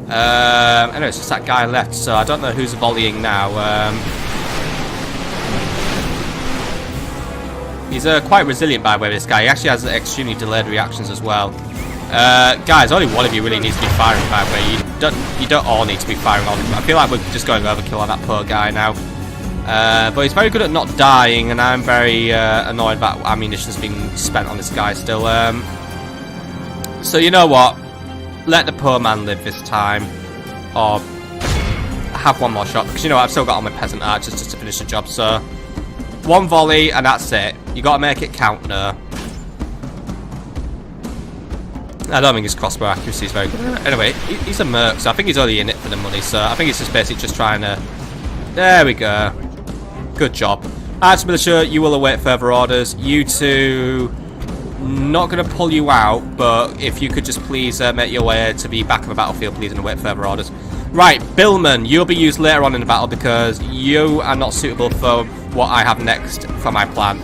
Anyway, it's just that guy left, so I don't know who's volleying now. He's quite resilient, by the way, this guy. He actually has extremely delayed reactions as well. Guys, only one of you really needs to be firing, by the way. You don't all need to be firing on him. I feel like we're just going overkill on that poor guy now. But he's very good at not dying, and I'm very annoyed that ammunition's being spent on this guy still. So you know what? Let the poor man live this time. Or have one more shot, because you know what? I've still got all my peasant archers just to finish the job, so... One volley, and that's it. You gotta make it count now. I don't think his crossbow accuracy is very good. Anyway, he's a merc, so I think he's only in it for the money, so I think he's just basically just trying to... There we go. Good job. Arch Militia, you will await further orders. You two... Not going to pull you out, but if you could just please make your way to the back of the battlefield, please, and await further orders. Right, Billman, you'll be used later on in the battle because you are not suitable for what I have next for my plan.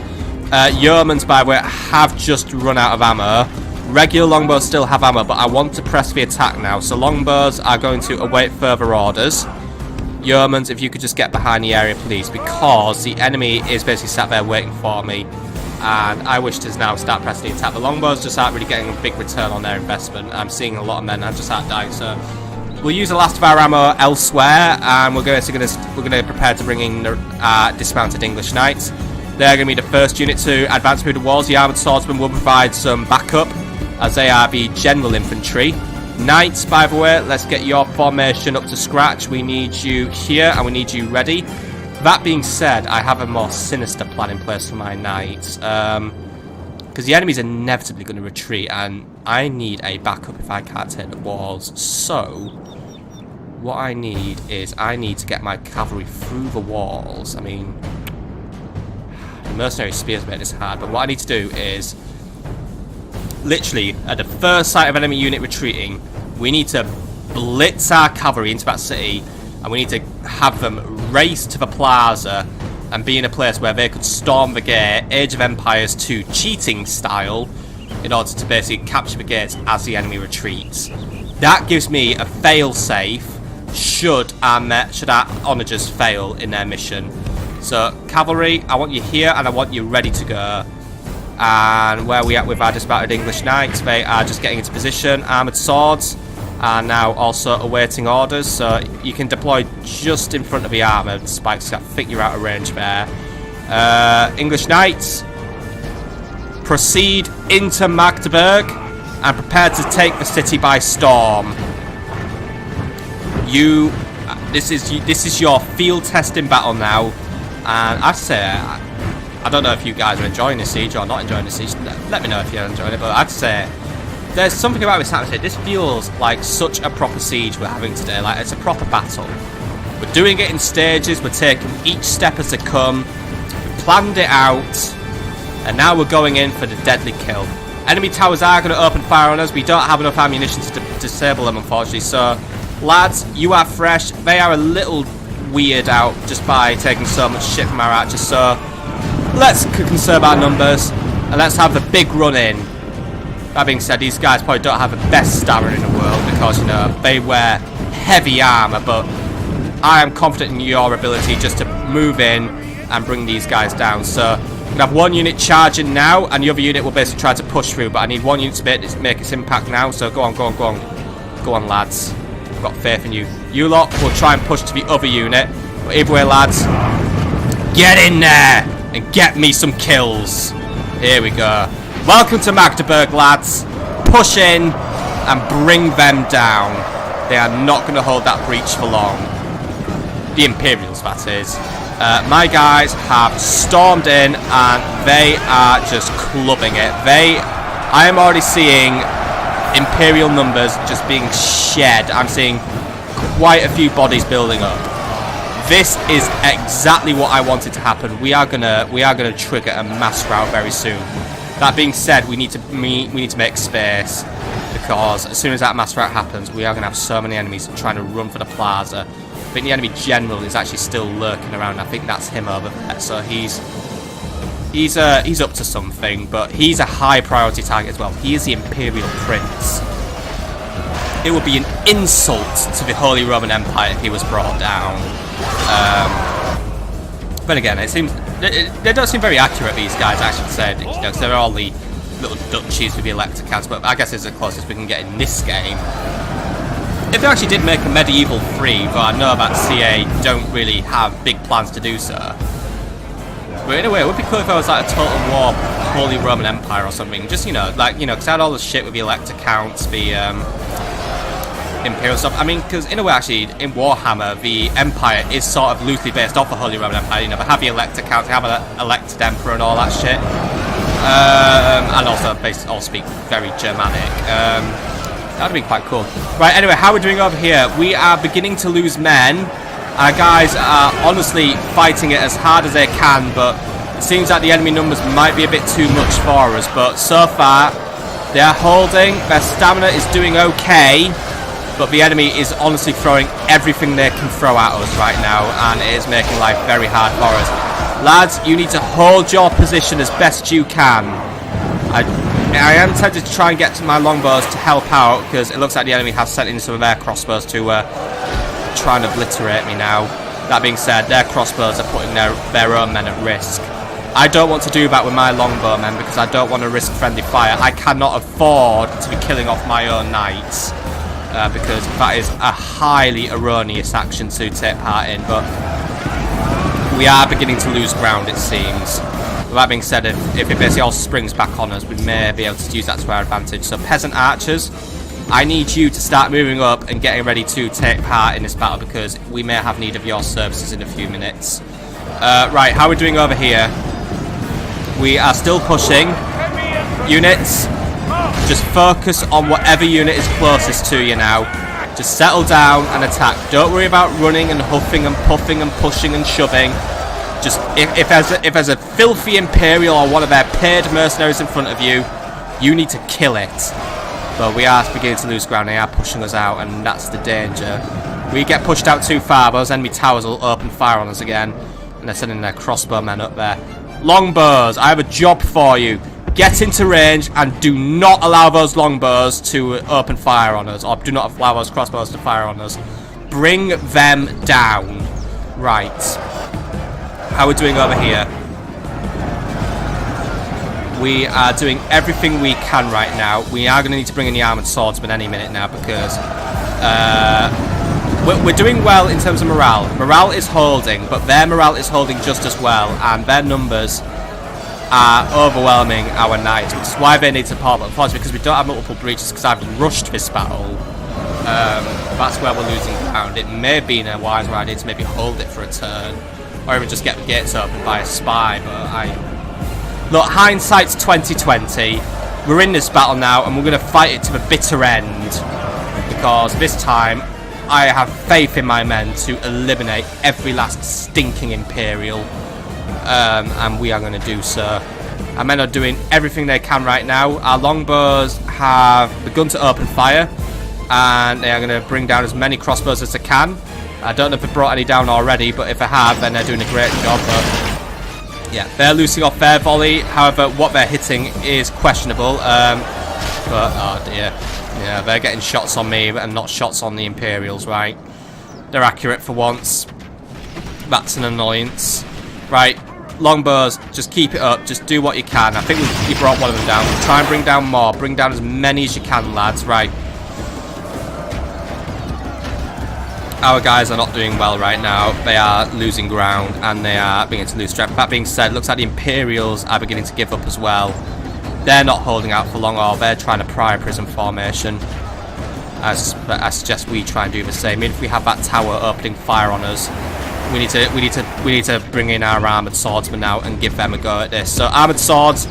Yeomans, by the way, have just run out of ammo. Regular longbows still have ammo, but I want to press the attack now. So longbows are going to await further orders. Yeomans, if you could just get behind the area, please, because the enemy is basically sat there waiting for me. And I wish to now start pressing the attack. The longbows just aren't really getting a big return on their investment. I'm seeing a lot of men just aren't dying, so... We'll use the last of our ammo elsewhere, and we're going to prepare to bring in dismounted English knights. They're going to be the first unit to advance through the walls. The armoured swordsmen will provide some backup, as they are the general infantry. Knights, by the way, let's get your formation up to scratch. We need you here, and we need you ready. That being said, I have a more sinister plan in place for my knights. Because the enemy's inevitably going to retreat, and I need a backup if I can't take the walls. So... what I need is I need to get my cavalry through the walls. I mean, the mercenary spears make this hard, but what I need to do is literally at the first sight of an enemy unit retreating, we need to blitz our cavalry into that city, and we need to have them race to the plaza and be in a place where they could storm the gate, Age of Empires 2 cheating style, in order to basically capture the gates as the enemy retreats. That gives me a fail-safe should our onagers fail in their mission. So, cavalry, I want you here and I want you ready to go. And where are we at with our dismounted English knights? They are just getting into position. Armoured swords are now also awaiting orders, so you can deploy just in front of the armoured spikes. I think you're out of range there. English knights, proceed into Magdeburg and prepare to take the city by storm. This is your field testing battle now, and I'd say I don't know if you guys are enjoying this siege or not enjoying this siege. Let me know if you're enjoying it, but I'd say there's something about this atmosphere. This feels like such a proper siege we're having today. Like, it's a proper battle. We're doing it in stages. We're taking each step as they come. We planned it out, and now we're going in for the deadly kill. Enemy towers are going to open fire on us. We don't have enough ammunition to disable them, unfortunately. So, lads, you are fresh. They are a little weird out just by taking so much shit from our archers. So, let's conserve our numbers and let's have the big run in. That being said, these guys probably don't have the best stamina in the world because, you know, they wear heavy armor, but I am confident in your ability just to move in and bring these guys down. So I'm gonna have one unit charging now, and the other unit will basically try to push through, but I need one unit to make its impact now. So go on, lads. I've got faith in you. You lot will try and push to the other unit, but either way, lads, get in there and get me some kills. Here we go. Welcome to Magdeburg, lads. Push in and bring them down. They are not going to hold that breach for long. The Imperials, that is. My guys have stormed in and they are just clubbing it. I am already seeing Imperial numbers just being shed. I'm seeing quite a few bodies building up. This is exactly what I wanted to happen. We are gonna trigger a mass rout very soon. That being said, we need to make space, because as soon as that mass rout happens, we are gonna have so many enemies trying to run for the plaza. I think the enemy general is actually still lurking around. I think that's him over there. So he's up to something, but he's a high priority target as well. He is the Imperial Prince. It would be an insult to the Holy Roman Empire if he was brought down. But again, it seems they don't seem very accurate, these guys, I should say, you know, because they're all the little duchies with the elector counts, but I guess it's the closest we can get in this game. If they actually did make a Medieval 3, though I know that CA don't really have big plans to do so. But anyway, it would be cool if I was like a Total War Holy Roman Empire or something. Just, you know, like, you know, because I had all the shit with the elector counts, the Imperial stuff. I mean, because in a way, actually, in Warhammer, the Empire is sort of loosely based off the Holy Roman Empire. You know, they have the elector counts, they have an elected emperor and all that shit. And also, they all speak very Germanic. That'd be quite cool. Right, anyway, how are we doing over here? We are beginning to lose men. Our guys are honestly fighting it as hard as they can, but it seems like the enemy numbers might be a bit too much for us. But so far, they are holding. Their stamina is doing okay. But the enemy is honestly throwing everything they can throw at us right now, and it is making life very hard for us. Lads, you need to hold your position as best you can. I am tempted to try and get to my longbows to help out, because it looks like the enemy has sent in some of their crossbows to try and obliterate me now. That being said, their crossbows are putting their own men at risk. I don't want to do that with my longbow men, because I don't want to risk friendly fire. I cannot afford to be killing off my own knights. Because that is a highly erroneous action to take part in, but we are beginning to lose ground, it seems. With that being said, if it basically all springs back on us, we may be able to use that to our advantage. So peasant archers, I need you to start moving up and getting ready to take part in this battle, because we may have need of your services in a few minutes. Right, how are we doing over here? We are still pushing. Units, just focus on whatever unit is closest to you now. Just settle down and attack. Don't worry about running and huffing and puffing and pushing and shoving. Just if there's a filthy Imperial or one of their paid mercenaries in front of you, you need to kill it. But we are beginning to lose ground. They are pushing us out, and that's the danger. We get pushed out too far, those enemy towers will open fire on us again, and they're sending their crossbow men up there. Longbows, I have a job for you. Get into range and do not allow those longbows to open fire on us, or do not allow those crossbows to fire on us. Bring them down. Right. How are we doing over here? We are doing everything we can right now. We are going to need to bring in the armoured swordsmen any minute now, because we're doing well in terms of morale. Morale is holding, but their morale is holding just as well, and their numbers are overwhelming our knights, which is why they need support. But unfortunately, because we don't have multiple breaches, because I've rushed this battle, that's where we're losing ground. It may have been a wiser idea to maybe hold it for a turn, or even just get the gates open by a spy, but look, hindsight's 2020. We're in this battle now, and we're going to fight it to the bitter end, because this time I have faith in my men to eliminate every last stinking Imperial. And we are going to do so. Our men are doing everything they can right now. Our longbows have begun to open fire, and they are going to bring down as many crossbows as they can. I don't know if they've brought any down already, but if they have, then they're doing a great job. But Yeah, they're losing off their volley. However, what they're hitting is questionable. But, oh dear. Yeah, they're getting shots on me and not shots on the Imperials, right? They're accurate for once. That's an annoyance. Right, longbows, just keep it up. Just do what you can. I think you brought one of them down. Try and bring down more. Bring down as many as you can, lads. Right. Our guys are not doing well right now. They are losing ground and they are beginning to lose strength. That being said, looks like the Imperials are beginning to give up as well. They're not holding out for long, or they're trying to pry a prison formation. I suggest we try and do the same. Even if we have that tower opening fire on us, we need to bring in our armored swordsmen now and give them a go at this. So armored swords,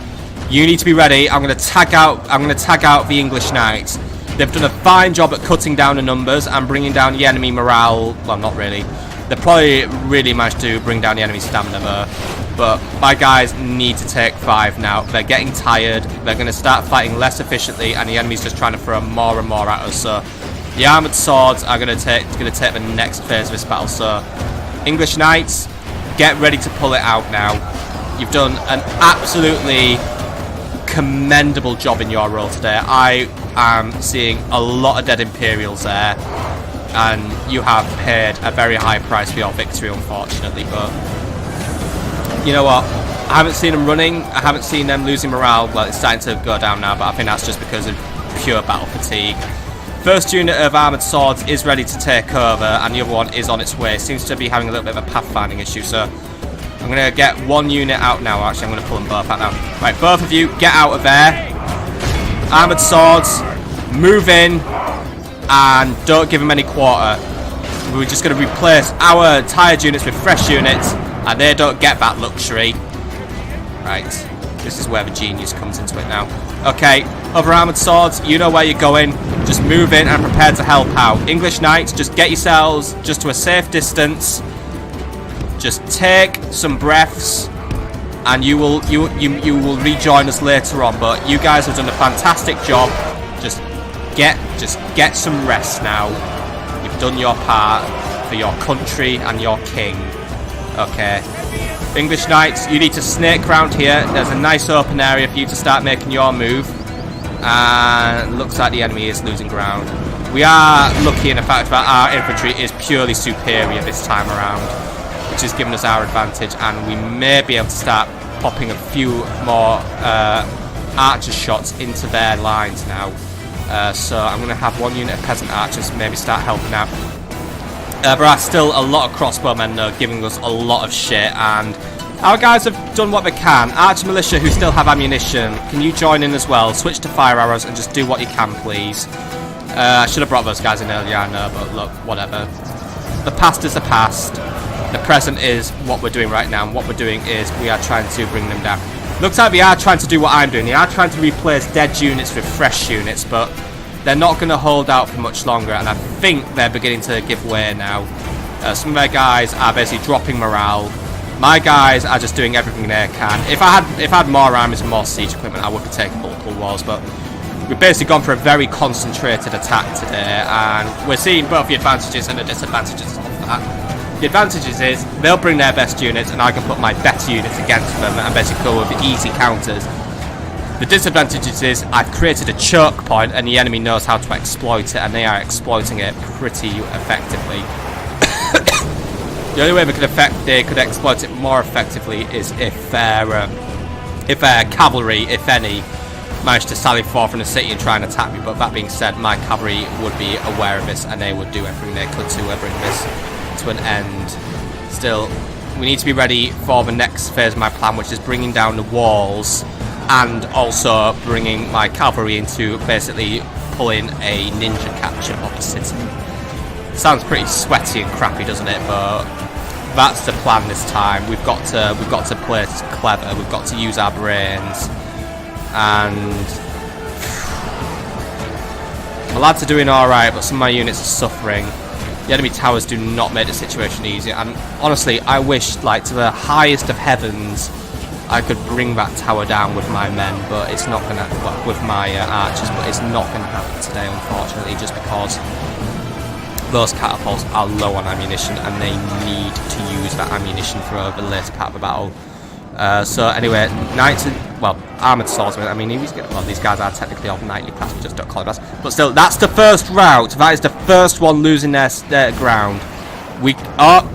you need to be ready. I'm going to tag out the English knights. They've done a fine job at cutting down the numbers and bringing down the enemy morale. Well, not really. They probably really managed to bring down the enemy stamina though. But my guys need to take 5 now. They're getting tired. They're going to start fighting less efficiently, and the enemy's just trying to throw more and more at us. So the armored swords are going to take the next phase of this battle. So English knights, get ready to pull it out now. You've done an absolutely commendable job in your role today. I am seeing a lot of dead Imperials there, and you have paid a very high price for your victory, unfortunately. But you know what? I haven't seen them running. I haven't seen them losing morale. Well, it's starting to go down now, but I think that's just because of pure battle fatigue. First unit of armoured swords is ready to take over, and the other one is on its way. Seems to be having a little bit of a pathfinding issue, so I'm going to get one unit out now. Actually, I'm going to pull them both out now. Right, both of you, get out of there. Armoured swords, move in, and don't give them any quarter. We're just going to replace our tired units with fresh units, and they don't get that luxury. Right, this is where the genius comes into it now. Okay, other armoured swords, you know where you're going. Just move in and prepare to help out. English knights, just get yourselves just to a safe distance. Just take some breaths, and you will rejoin us later on. But you guys have done a fantastic job. Just get some rest now. You've done your part for your country and your king. Okay. English knights, you need to snake around here. There's a nice open area for you to start making your move. And looks like the enemy is losing ground. We are lucky in the fact that our infantry is purely superior this time around, which has given us our advantage, and we may be able to start popping a few more archer shots into their lines now. So I'm going to have one unit of peasant archers maybe start helping out. There are still a lot of crossbowmen though, giving us a lot of shit, and our guys have done what they can. Archer militia who still have ammunition, can you join in as well? Switch to fire arrows and just do what you can, please. I should have brought those guys in earlier, I know, but look, whatever. The past is the past. The present is what we're doing right now, and what we're doing is we are trying to bring them down. Looks like we are trying to do what I'm doing. They are trying to replace dead units with fresh units, but they're not going to hold out for much longer, and I think they're beginning to give way now. Some of their guys are basically dropping morale. My guys are just doing everything they can. If I had more armies and more siege equipment, I would be taking multiple walls, but we've basically gone for a very concentrated attack today, and we're seeing both the advantages and the disadvantages of that. The advantages is they'll bring their best units, and I can put my better units against them and basically go with easy counters. The disadvantages is I've created a choke point, and the enemy knows how to exploit it, and they are exploiting it pretty effectively. The only way they could exploit it more effectively is if their cavalry, if any, managed to sally forth from the city and try and attack me. But that being said, my cavalry would be aware of this, and they would do everything they could to bring this to an end. Still, we need to be ready for the next phase of my plan, which is bringing down the walls and also bringing my cavalry into basically pulling a ninja capture of the city. Sounds pretty sweaty and crappy, doesn't it? But that's the plan this time. We've got to play it clever. We've got to use our brains. And the lads are doing all right, but some of my units are suffering. The enemy towers do not make the situation easy. And honestly, I wish, like, to the highest of heavens, I could bring that tower down with my men, but it's not gonna. Well, with my archers, but it's not gonna happen today, unfortunately, just because those catapults are low on ammunition, and they need to use that ammunition for the later part of the battle. So anyway, knights, well, armoured swordsmen. I mean, well, these guys are technically of knightly class, we just don't call it that. But still, that's the first rout. That is the first one losing their ground.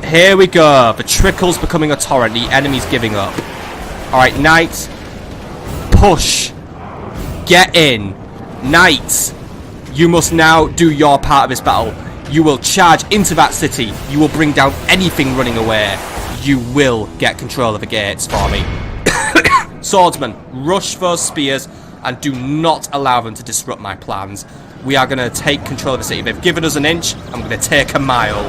Here we go. The trickle's becoming a torrent. The enemy's giving up. Alright, knights, push. Get in. Knights, you must now do your part of this battle. You will charge into that city. You will bring down anything running away. You will get control of the gates for me. Swordsmen, rush those spears and do not allow them to disrupt my plans. We are going to take control of the city. They've given us an inch. I'm going to take a mile.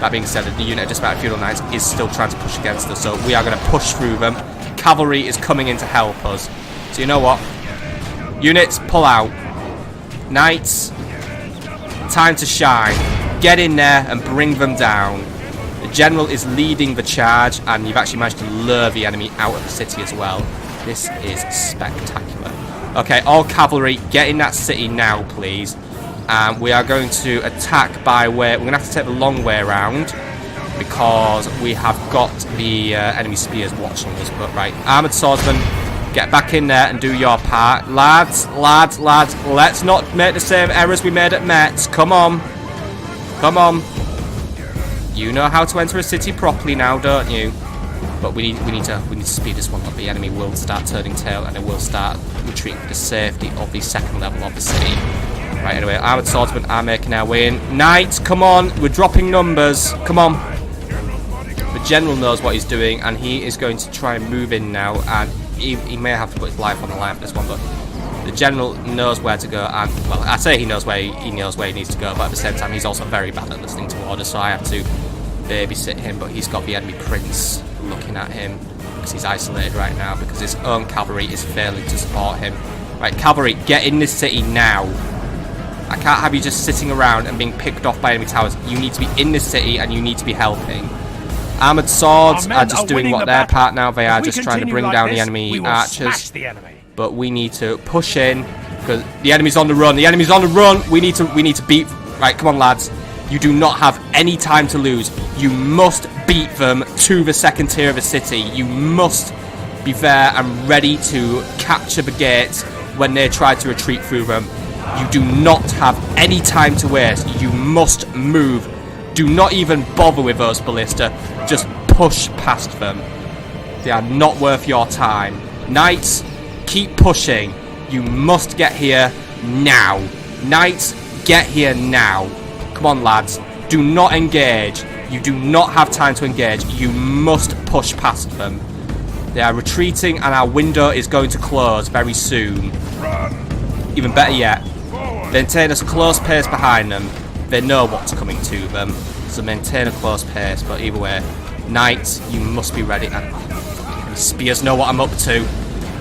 That being said, the unit of dismounted feudal knights is still trying to push against us, so we are going to push through them. Cavalry is coming in to help us. So you know what? Units, pull out. Knights, time to shine. Get in there and bring them down. The general is leading the charge, and you've actually managed to lure the enemy out of the city as well. This is spectacular. Okay, all cavalry, get in that city now, please. We are going to attack by way... We're going to have to take the long way around, because we have got the enemy spears watching us. But right, armoured swordsmen, get back in there and do your part. Lads, let's not make the same errors we made at Metz. Come on. You know how to enter a city properly now, don't you? But we need to speed this one up. The enemy will start turning tail, and it will start retreating for the safety of the second level of the city. Right, anyway, armoured swordsmen are making our way in. Knights, come on, we're dropping numbers. Come on. The general knows what he's doing, and he is going to try and move in now, and he may have to put his life on the line for this one, but the general knows where to go, and, well, I say he knows where he needs to go, but at the same time, he's also very bad at listening to orders, so I have to babysit him. But he's got the enemy prince looking at him, because he's isolated right now, because his own cavalry is failing to support him. Right, cavalry, get in this city now. I can't have you just sitting around and being picked off by enemy towers. You need to be in this city, and you need to be helping. Armoured swords are just doing what their part now. They are just trying to bring down the enemy archers. But we need to push in, because the enemy's on the run. The enemy's on the run. We need to beat. Right, come on, lads. You do not have any time to lose. You must beat them to the second tier of the city. You must be there and ready to capture the gates when they try to retreat through them. You do not have any time to waste. You must move. Do not even bother with those ballista. Just push past them. They are not worth your time. Knights, keep pushing. You must get here now. Knights, get here now. Come on, lads. Do not engage. You do not have time to engage. You must push past them. They are retreating, and our window is going to close very soon. Even better yet, maintain a close pace behind them. They know what's coming to them, so maintain a close pace. But either way, knights, you must be ready. And spears know what I'm up to.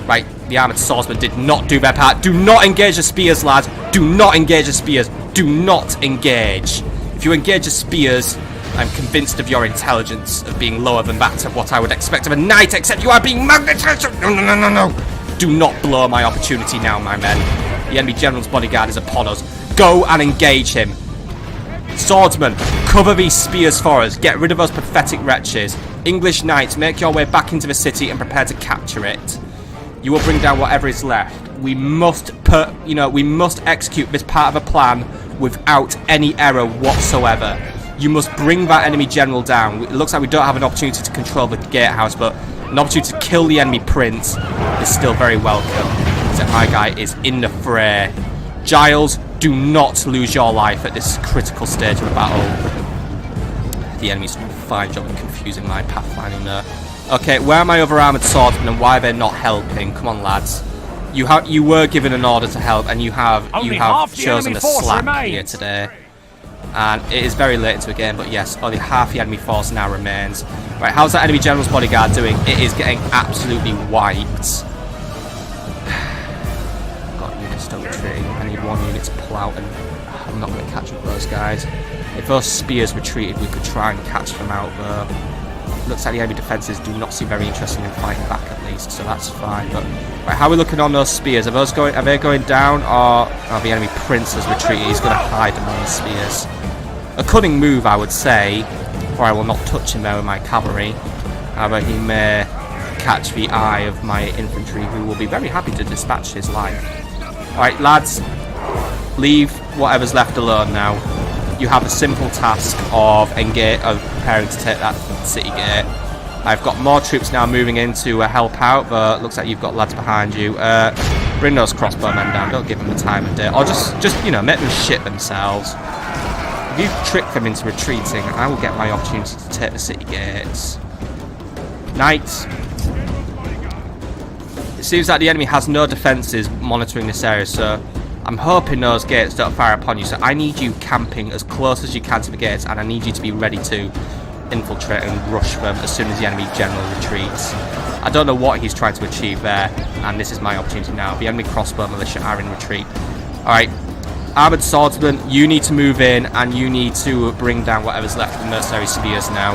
Right, the armoured swordsmen did not do their part. Do not engage the spears, lads. Do not engage the spears. Do not engage. If you engage the spears, I'm convinced of your intelligence of being lower than that of what I would expect of a knight, except you are being magnetized. No. Do not blow my opportunity now, my men. The enemy general's bodyguard is upon us. Go and engage him. Swordsmen, cover these spears for us. Get rid of those pathetic wretches. English knights, make your way back into the city and prepare to capture it. You will bring down whatever is left. We must execute this part of a plan without any error whatsoever. You must bring that enemy general down. It looks like we don't have an opportunity to control the gatehouse, but an opportunity to kill the enemy prince is still very welcome. So my guy is in the fray. Giles, do not lose your life at this critical stage of the battle. The enemy's doing a fine job of confusing my pathfinding there. Okay, where are my other armoured swordsmen, and why are they not helping? Come on, lads. You were given an order to help, and you have chosen to slack here today. And it is very late into the game, but yes, only half the enemy force now remains. Right, how's that enemy general's bodyguard doing? It is getting absolutely wiped. Got units still retreating. I need one unit to pull out, and I'm not going to catch up those guys. If those spears retreated, we could try and catch them out, though. Looks like the enemy defences do not seem very interested in fighting back, at least, so that's fine. But right, how are we looking on those spears? Are they going down, or the enemy prince has retreated? He's going to hide among the spears. A cunning move, I would say, or I will not touch him there with my cavalry. However, he may catch the eye of my infantry, who will be very happy to dispatch his life. Alright, lads, leave whatever's left alone now. You have a simple task of preparing to take that city gate. I've got more troops now moving in to help out, but looks like you've got lads behind you. Bring those crossbowmen down, don't give them the time of day. Or just you know, make them shit themselves. If you trick them into retreating, I will get my opportunity to take the city gates. Knights. It seems like the enemy has no defences monitoring this area, so I'm hoping those gates don't fire upon you. So I need you camping as close as you can to the gates, and I need you to be ready to infiltrate and rush them as soon as the enemy general retreats. I don't know what he's trying to achieve there, and this is my opportunity now. The enemy crossbow militia are in retreat. Alright, armoured swordsmen, you need to move in, and you need to bring down whatever's left of the mercenary spears now.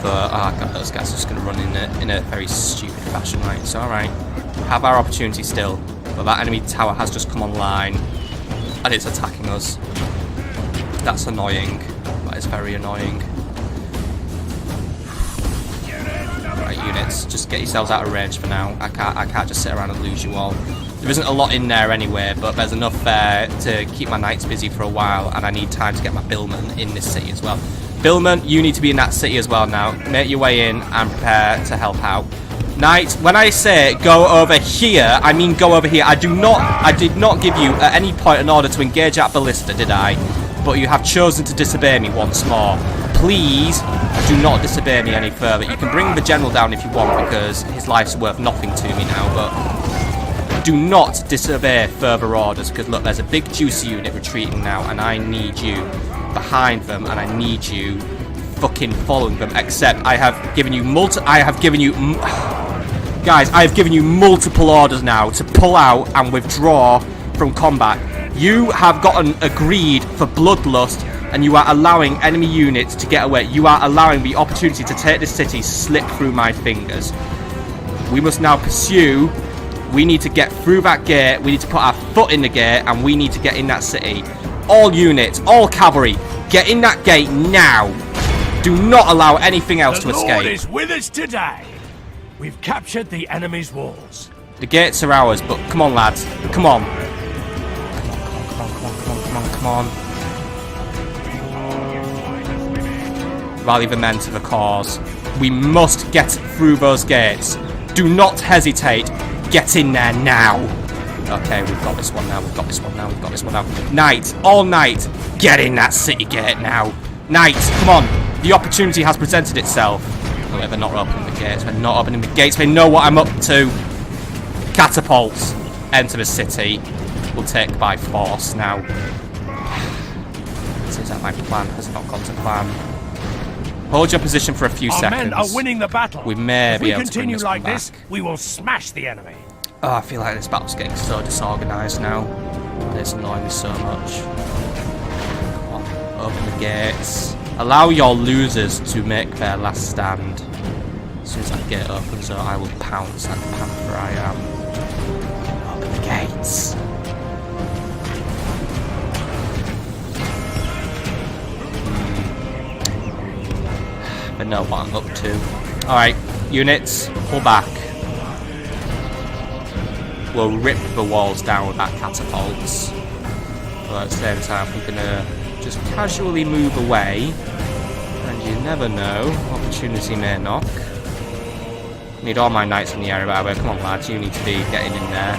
But, oh god, those guys are just going to run in a very stupid fashion, right? It's alright. We have our opportunity still, but that enemy tower has just come online, and it's attacking us. That's annoying. That is very annoying. Right, units, just get yourselves out of range for now. I can't just sit around and lose you all. There isn't a lot in there anyway, but there's enough there to keep my knights busy for a while, and I need time to get my billmen in this city as well. Billmen, you need to be in that city as well now. Make your way in and prepare to help out. Knights, when I say go over here, I mean go over here. I did not give you at any point an order to engage at ballista, did I? But you have chosen to disobey me once more. Please do not disobey me any further. You can bring the general down if you want, because his life's worth nothing to me now, but do not disobey further orders, because look, there's a big juicy unit retreating now, and I need you behind them, and I need you fucking following them. Except I have given you guys, I have given you multiple orders now to pull out and withdraw from combat. You have gotten agreed for bloodlust, and you are allowing enemy units to get away. You are allowing the opportunity to take this city slip through my fingers. We must now pursue. We need to get through that gate. We need to put our foot in the gate, and we need to get in that city. All units, all cavalry, get in that gate now. Do not allow anything else to escape. The Lord is with us today. We've captured the enemy's walls. The gates are ours, but come on, lads. Come on. Come on. Rally the men to the cause. We must get through those gates. Do not hesitate. Get in there now. Okay, we've got this one now. We've got this one now. We've got this one now. Knights, all night, get in that city gate now. Knights, come on. The opportunity has presented itself. Oh, wait, they're not opening the gates. They're not opening the gates. They know what I'm up to. Catapults. Enter the city. We'll take by force now. Seems like my plan has not gone to plan. Hold your position for a few seconds. Our men are winning the battle. We may be able to bring continue this like one this, back. we will smash the enemy. Oh, I feel like this battle's getting so disorganised now. It's annoying me so much. Come on, open the gates. Allow your losers to make their last stand. As soon as that gate opens, I will pounce like the panther I am. Open the gates. I know what I'm up to. Alright, units, pull back. We'll rip the walls down with that catapults. But at the same time, we're gonna just casually move away. And you never know, opportunity may knock. Need all my knights in the area, by the way. Come on, lads, you need to be getting in there.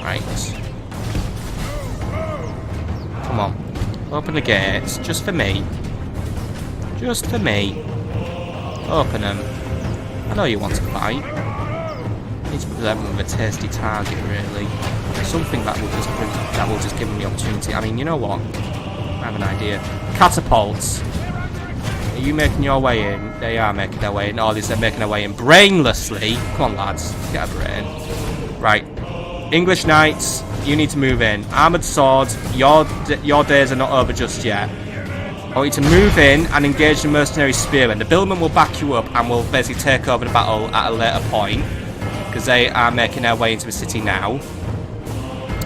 Right. Come on. Open the gates, just for me. Just for me. Open them. I know you want to fight. You need to present them with a tasty target, really. Something that will just give them the opportunity. I mean, you know what? I have an idea. Catapults. Are you making your way in? They are making their way in. Oh, they're making their way in brainlessly. Come on, lads. Get a brain. Right. English knights, you need to move in. Armoured swords, your days are not over just yet. I want you to move in and engage the mercenary spearmen. The billmen will back you up and will basically take over the battle at a later point, because they are making their way into the city now.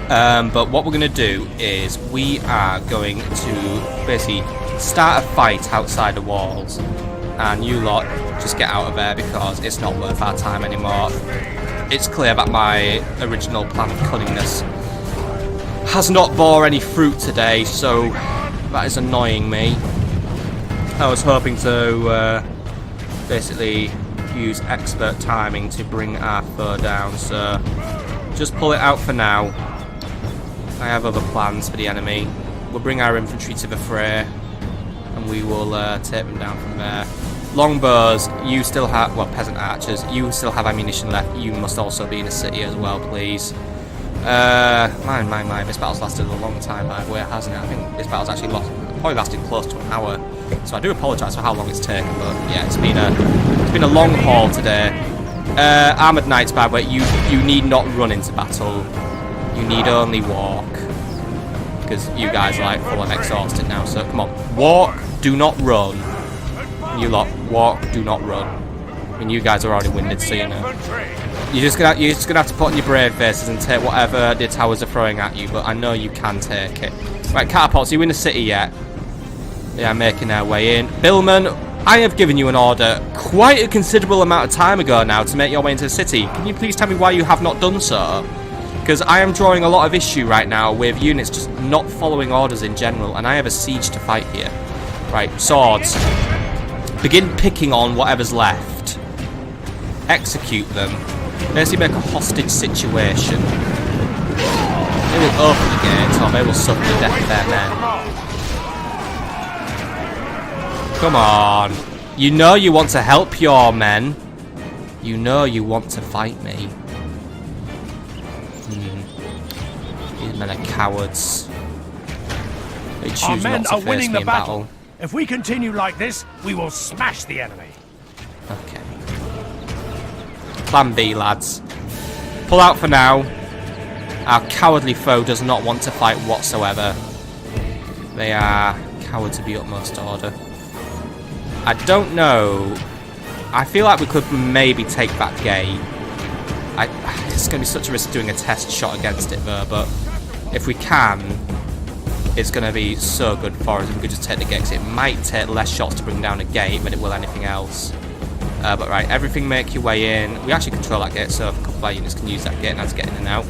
But what we're going to do is we are going to basically start a fight outside the walls, and you lot just get out of there because it's not worth our time anymore. It's clear that my original plan of cunningness has not bore any fruit today, so that is annoying me. I was hoping to basically use expert timing to bring our foe down, so just pull it out for now. I have other plans for the enemy. We'll bring our infantry to the fray, and we will take them down from there. Longbows, you still have, well, peasant archers, you still have ammunition left. You must also be in the city as well, please. My, this battle's lasted a long time, by the way, hasn't it? I think this battle's actually probably lasted close to an hour. So I do apologise for how long it's taken, but yeah, it's been a long haul today. Armoured knights, by the way, you need not run into battle. You need only walk. Because you guys are like full on exhausted now, so come on. Walk, do not run. You lot, walk, do not run. I mean, you guys are already winded, so you know. You're just gonna have to put on your brave faces and take whatever the towers are throwing at you, but I know you can take it. Right, catapults, are you in the city yet? They are making their way in. Billman, I have given you an order quite a considerable amount of time ago now to make your way into the city. Can you please tell me why you have not done so? Because I am drawing a lot of issue right now with units just not following orders in general, and I have a siege to fight here. Right, swords. Begin picking on whatever's left. Execute them. Basically make a hostage situation. They will open the gates, or they will suffer the death of their men. Come on. You know you want to help your men. You know you want to fight me. These men are cowards. They choose Our men not to are face winning me the in battle. If we continue like this, we will smash the enemy. Okay. Plan B, lads. Pull out for now. Our cowardly foe does not want to fight whatsoever. They are cowards of the utmost order. I don't know. I feel like we could maybe take that gate. It's going to be such a risk doing a test shot against it though, but if we can, it's going to be so good for us if we could just take the gate, 'cause it might take less shots to bring down a gate than it will anything else. But right, everything make your way in. We actually control that gate, so a couple of our units can use that gate now to get in and out.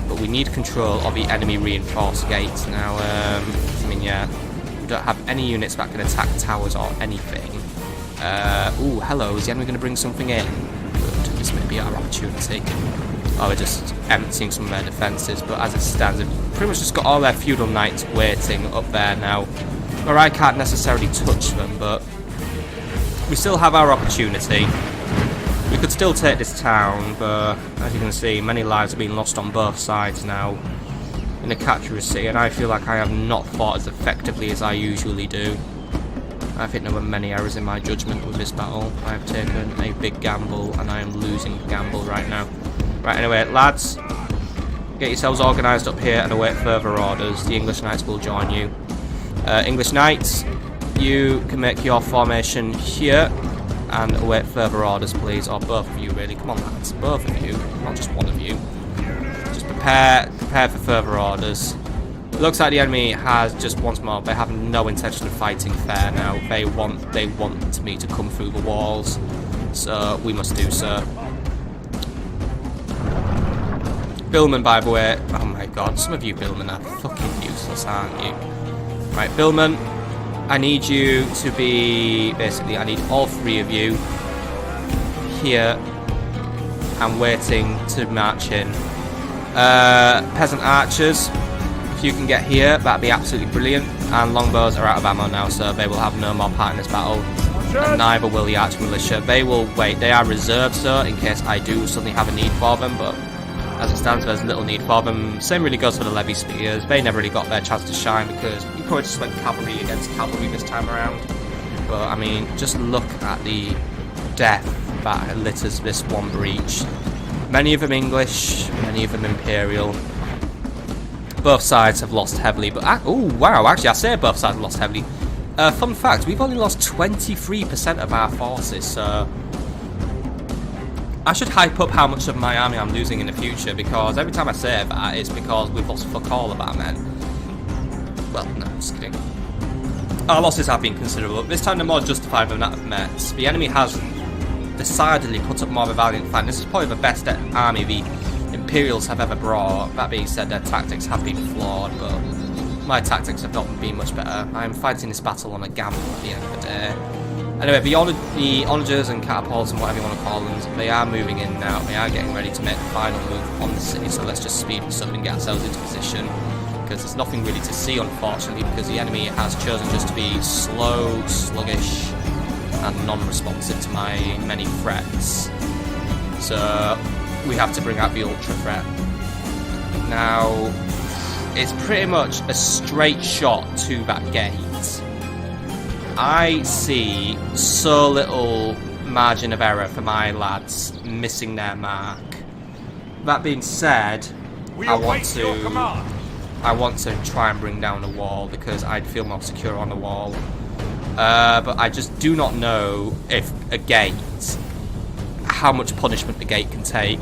But we need control of the enemy reinforced gates. Now, I mean, yeah, we don't have any units that can attack towers or anything. Ooh, hello, is the enemy going to bring something in? Good, this may be our opportunity. Oh, we're just emptying some of their defences, but as it stands, they've pretty much just got all their feudal knights waiting up there now. Where I can't necessarily touch them, but we still have our opportunity. We could still take this town, but as you can see, many lives have been lost on both sides now in the capture of city, and I feel like I have not fought as effectively as I usually do. I think there were many errors in my judgment with this battle. I have taken a big gamble, and I am losing the gamble right now. Right, anyway, lads, get yourselves organised up here and await further orders. The English Knights will join you. English Knights, you can make your formation here and await further orders, please. Or both of you, really. Come on, lads. Both of you, not just one of you. Just prepare for further orders. It looks like the enemy has just once more. They have no intention of fighting fair now. They want me to come through the walls, so we must do so. Billman, by the way, oh my god, some of you Billman are fucking useless, aren't you? Right, Billman, I need you to be, basically, I need all three of you here and waiting to march in. Peasant archers, if you can get here, that'd be absolutely brilliant. And longbows are out of ammo now, so they will have no more part in this battle. And neither will the arch militia. They will wait. They are reserved, so in case I do suddenly have a need for them, but as it stands, there's little need for them. Same really goes for the levy spears. They never really got their chance to shine because we probably just went cavalry against cavalry this time around. But I mean, just look at the death that litters this one breach. Many of them English, many of them Imperial. Both sides have lost heavily, but oh wow, actually I say both sides have lost heavily. Fun fact, we've only lost 23% of our forces, so I should hype up how much of my army I'm losing in the future, because every time I say that, it's because we've lost fuck all of our men. Well, no, just kidding. Our losses have been considerable. This time they're more justified than that of Metz. The enemy has decidedly put up more of a valiant fight. This is probably the best army the Imperials have ever brought. That being said, their tactics have been flawed, but my tactics have not been much better. I am fighting this battle on a gamble at the end of the day. Anyway, the onagers and catapults and whatever you want to call them, they are moving in now. They are getting ready to make the final move on the city, so let's just speed this up and get ourselves into position. Because there's nothing really to see, unfortunately, because the enemy has chosen just to be slow, sluggish, and non-responsive to my many threats. So we have to bring out the ultra threat. Now, it's pretty much a straight shot to that gate. I see so little margin of error for my lads missing their mark. That being said, I want to try and bring down the wall because I'd feel more secure on the wall. But I just do not know if a gate, how much punishment the gate can take.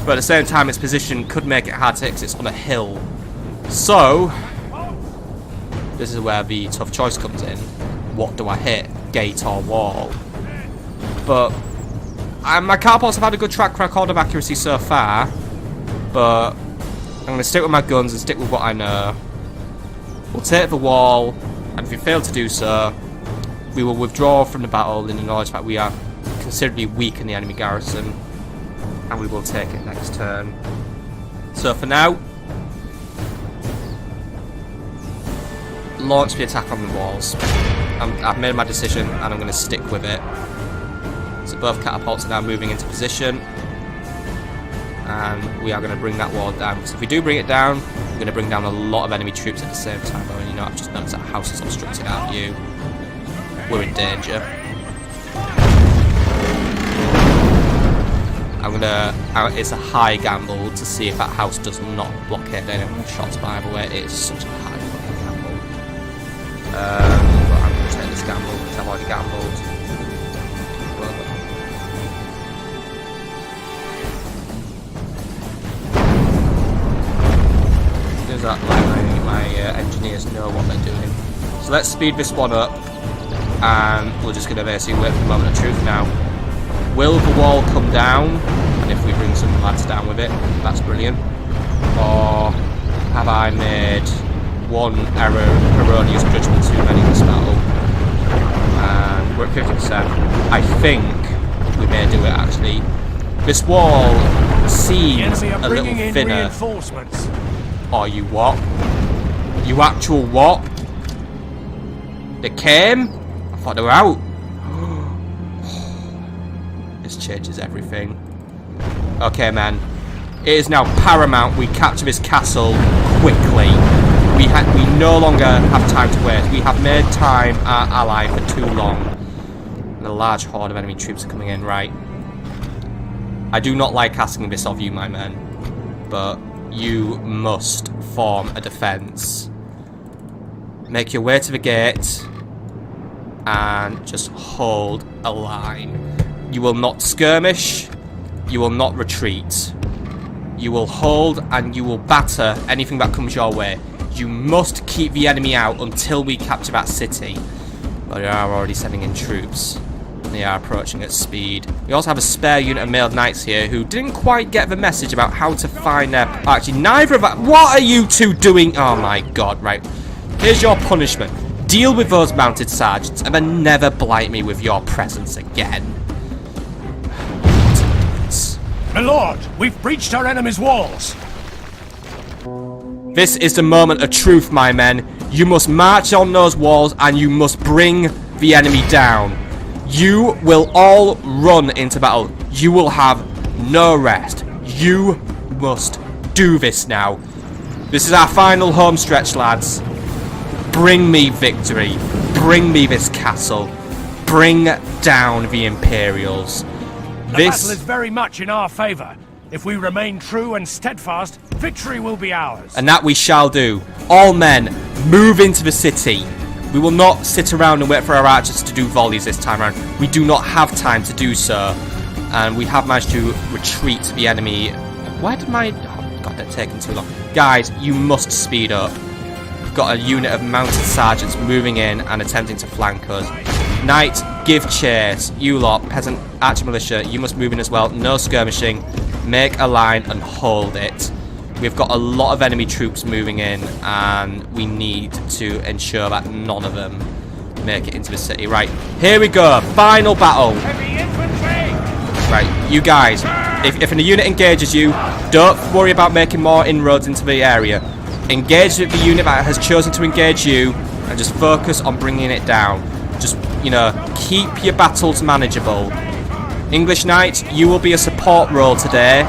But at the same time, its position could make it hard to hit because it's on a hill. So, this is where the tough choice comes in. What do I hit? Gate or wall? But my catapults have had a good track record of accuracy so far. But I'm going to stick with my guns and stick with what I know. We'll take the wall, and if we fail to do so, we will withdraw from the battle in the knowledge that we are considerably weak in the enemy garrison, and we will take it next turn. So for now, launch the attack on the walls. I've made my decision and I'm going to stick with it. So both catapults are now moving into position, and we are going to bring that wall down. Because if we do bring it down, we're going to bring down a lot of enemy troops at the same time. But you know, I've just noticed that house is obstructed our view. We're in danger. It's a high gamble to see if that house does not blockade any of my shots. By the way, it is such a high fucking gamble. But I'm going to take this gamble because I've already gambled. Does that like my engineers know what they're doing? So let's speed this one up, and we're just going to basically wait for the moment of truth now. Will the wall come down? And if we bring some lads down with it, that's brilliant. Or have I made one erroneous judgment too many in this battle? And we're at 50%. I think we may do it actually. This wall seems a little thinner. Oh, you what? You actual what? They came? I thought they were out. This changes everything. Okay, man. It is now paramount we capture this castle quickly. We no longer have time to waste. We have made time our ally for too long. And a large horde of enemy troops are coming in, right? I do not like asking this of you, my men, but you must form a defense. Make your way to the gate and just hold a line. You will not skirmish. You will not retreat. You will hold and you will batter anything that comes your way. You must keep the enemy out until we capture that city. But they are already sending in troops. They are approaching at speed. We also have a spare unit of mailed knights here who didn't quite get the message about how to find their... Actually, neither of them... What are you two doing? Oh my god, right. Here's your punishment. Deal with those mounted sergeants and then never blight me with your presence again. My lord, we've breached our enemy's walls. This is the moment of truth, my men. You must march on those walls and you must bring the enemy down. You will all run into battle. You will have no rest. You must do this now. This is our final home stretch, lads. Bring me victory. Bring me this castle. Bring down the Imperials. The battle is very much in our favour. If we remain true and steadfast, victory will be ours. And that we shall do. All men, move into the city. We will not sit around and wait for our archers to do volleys this time around. We do not have time to do so. And we have managed to retreat the enemy. Why did my... Oh god, they're taking too long. Guys, you must speed up. We've got a unit of mounted sergeants moving in and attempting to flank us. Knight, give chase. You lot, peasant archer militia, you must move in as well. No skirmishing. Make a line and hold it. We've got a lot of enemy troops moving in, and we need to ensure that none of them make it into the city. Right, here we go. Final battle. Heavy infantry! Right, you guys, if a unit engages you, don't worry about making more inroads into the area. Engage with the unit that has chosen to engage you, and just focus on bringing it down. Just, you know, keep your battles manageable. English Knight, you will be a support role today.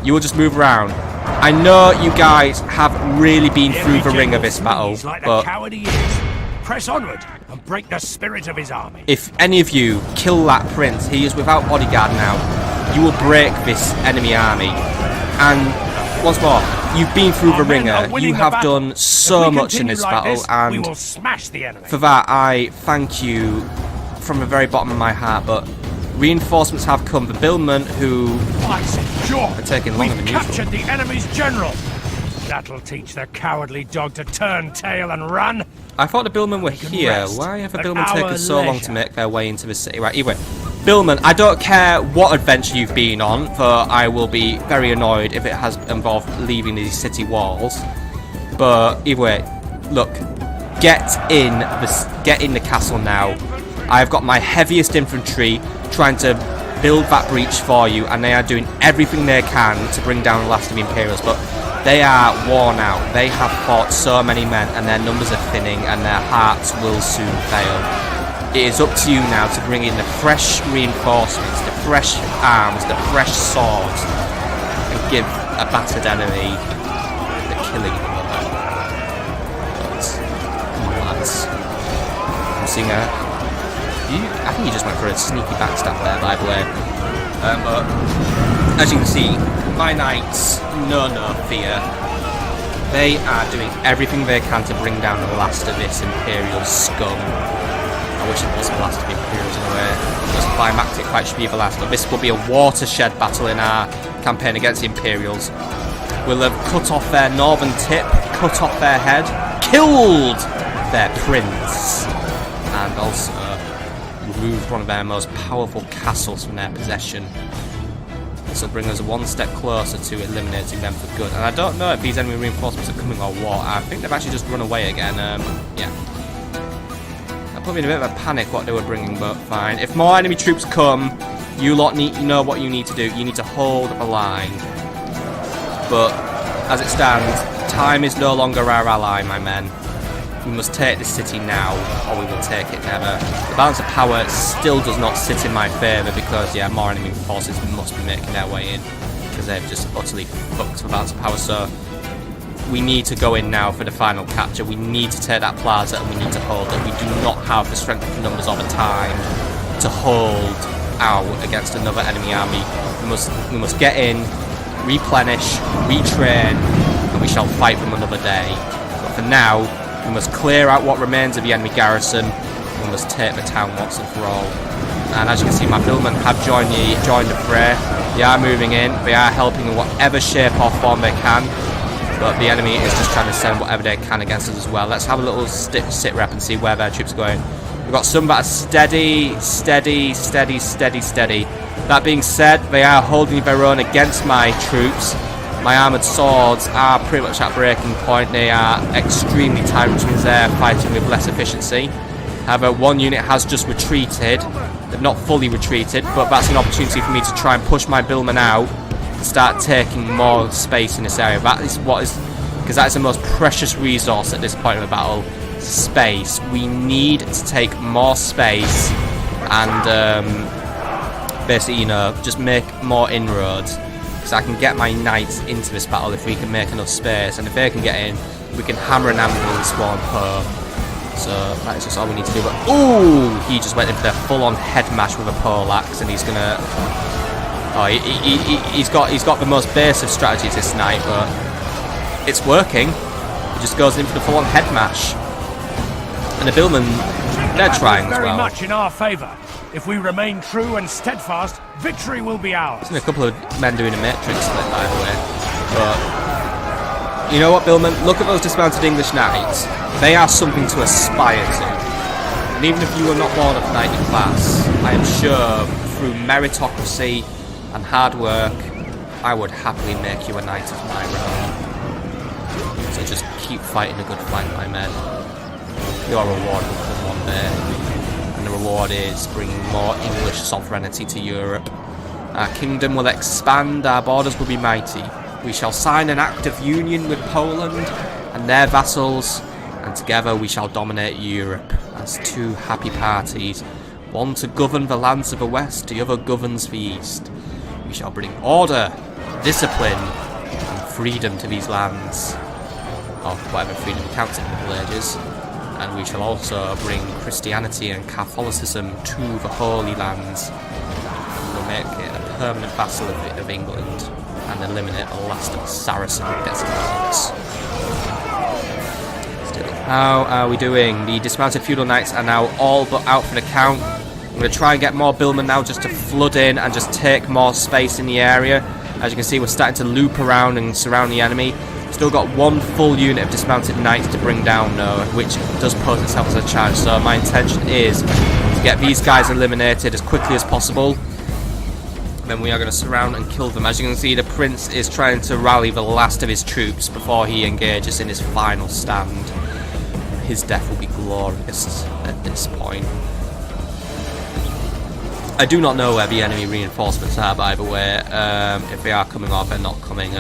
You will just move around. I know you guys have really been through the ringer this battle, but coward he is. Press onward and break the spirit of his army. if any of you kill that prince, he is without bodyguard now, you will break this enemy army. And once more, you've been through the ringer, you have done so much in this battle, and we will smash the enemy. for that I thank you from the very bottom of my heart. But reinforcements have come. The billmen, who By St. George, are taking longer than we've usual. captured the enemy's general. That'll teach the cowardly dog to turn tail and run. I thought the billmen were can here. rest Why have the at billmen our taken so long to leisure. make their way into the city? Right, anyway. Billmen, I don't care what adventure you've been on, for I will be very annoyed if it has involved leaving these city walls. But either way, look, get in the castle now. I've got my heaviest infantry trying to build that breach for you, and they are doing everything they can to bring down the last of the Imperials, but they are worn out. They have fought so many men, and their numbers are thinning, and their hearts will soon fail. It is up to you now to bring in the fresh reinforcements, the fresh arms, the fresh swords, and give a battered enemy the killing blow. But, lads, I'm seeing I think he just went for a sneaky backstab there, by the way. But as you can see, my knights know no fear. They are doing everything they can to bring down the last of this Imperial scum. I wish it wasn't the last of the Imperials in a way. It was climactic fight should be the last, but this will be a watershed battle in our campaign against the Imperials. We'll have cut off their northern tip, cut off their head, killed their prince, and also removed one of their most powerful castles from their possession. This will bring us one step closer to eliminating them for good. And I don't know if these enemy reinforcements are coming or what. I think they've actually just run away again. Yeah. That put me in a bit of a panic what they were bringing, but fine. If more enemy troops come, you lot you know what you need to do. You need to hold the line. But as it stands, time is no longer our ally, my men. We must take this city now, or we will take it never. The balance of power still does not sit in my favour because, yeah, more enemy forces must be making their way in because they've just utterly fucked the balance of power. So we need to go in now for the final capture. We need to take that plaza and we need to hold it. We do not have the strength of numbers or the time to hold out against another enemy army. We must get in, replenish, retrain, and we shall fight them another day. But for now, we must clear out what remains of the enemy garrison. We must take the town once and for all. And as you can see, my billmen have joined the fray. They are moving in. They are helping in whatever shape or form they can. But the enemy is just trying to send whatever they can against us as well. Let's have a little sit rep and see where their troops are going. We've got some that are steady. That being said, they are holding their own against my troops. My armoured swords are pretty much at breaking point. They are extremely tired, which means they're fighting with less efficiency. However, one unit has just retreated. They've not fully retreated, but that's an opportunity for me to try and push my billmen out and start taking more space in this area. That is because that is the most precious resource at this point of the battle. Space. We need to take more space and basically, you know, just make more inroads. So I can get my knights into this battle if we can make enough space, and if they can get in, we can hammer and anvil and swarm home. So that is just all we need to do. But ooh, he just went in for the full-on head mash with a poleaxe, and he's gonna. Oh, he's got the most basic strategies this night, but it's working. He just goes in for the full-on head mash, and the billmen, they're trying as well. Very much in our favour. If we remain true and steadfast, victory will be ours. There's a couple of men doing a matrix split, by the way, but You know what, Billman? Look at those dismounted English knights. They are something to aspire to. And even if you were not born of knightly class, I am sure through meritocracy and hard work, I would happily make you a knight of my own. So just keep fighting a good fight, my men. Your reward will come one day. And the reward is bringing more English sovereignty to Europe. Our kingdom will expand, our borders will be mighty. We shall sign an act of union with Poland and their vassals, and together we shall dominate Europe as two happy parties. One to govern the lands of the west, the other governs the east. We shall bring order, discipline, and freedom to these lands. Or whatever freedom counts in the Middle Ages. And we shall also bring Christianity and Catholicism to the Holy Lands. We will make it a permanent vassal of England and eliminate the last of the Saracen despots. How are we doing? The dismounted feudal knights are now all but out for the count. I'm going to try and get more billmen now just to flood in and just take more space in the area. As you can see, we're starting to loop around and surround the enemy. Still got one full unit of dismounted knights to bring down though, which does pose itself as a challenge. So my intention is to get these guys eliminated as quickly as possible. Then we are going to surround and kill them. As you can see, the prince is trying to rally the last of his troops before he engages in his final stand. His death will be glorious at this point. I do not know where the enemy reinforcements are, by the way. If they are coming or if they're not coming.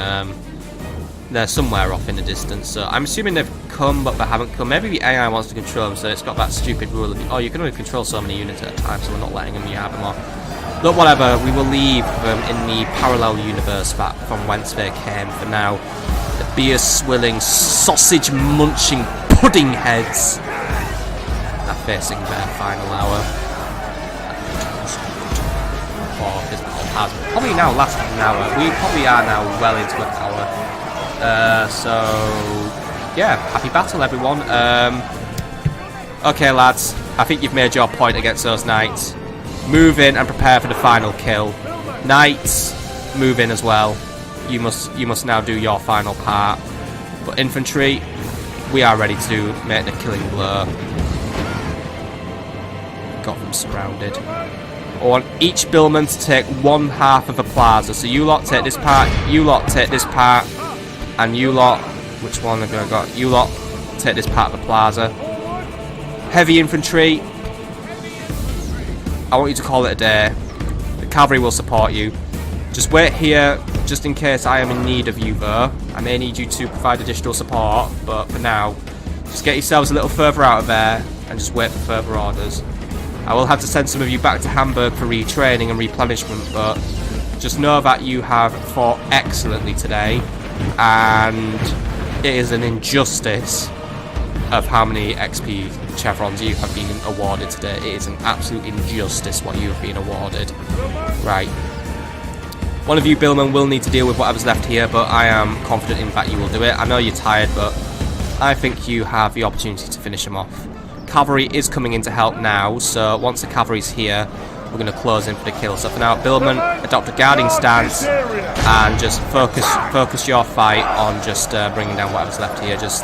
They're somewhere off in the distance, so I'm assuming they've come but they haven't come. Maybe the AI wants to control them, so it's got that stupid rule of, oh, you can only control so many units at a time, so we're not letting them have them all. But whatever, we will leave them in the parallel universe that from whence they came for now. The beer-swilling, sausage-munching pudding heads are facing their final hour. Probably now last an hour. We probably are now well into an hour. So yeah, happy battle everyone. Okay lads, I think you've made your point against those knights. Move in and prepare for the final kill. Knights, move in as well. You must now do your final part. But infantry, we are ready to make the killing blow. Got them surrounded. I want each billman to take one half of the plaza. So you lot take this part, you lot take this part, and you lot, which one have I got? You lot take this part of the plaza. Heavy infantry, I want you to call it a day. The cavalry will support you. Just wait here, just in case I am in need of you though. I may need you to provide additional support, but for now, just get yourselves a little further out of there and just wait for further orders. I will have to send some of you back to Hamburg for retraining and replenishment, but just know that you have fought excellently today, and it is an injustice of how many XP chevrons you have been awarded today. It is an absolute injustice what you have been awarded. Right. One of you billmen will need to deal with whatever's left here, but I am confident in that you will do it. I know you're tired, but I think you have the opportunity to finish them off. Cavalry is coming in to help now, so once the cavalry's here, we're going to close in for the kill. So for now, billmen, adopt a guarding stance and just focus your fight on just bringing down whatever's left here. Just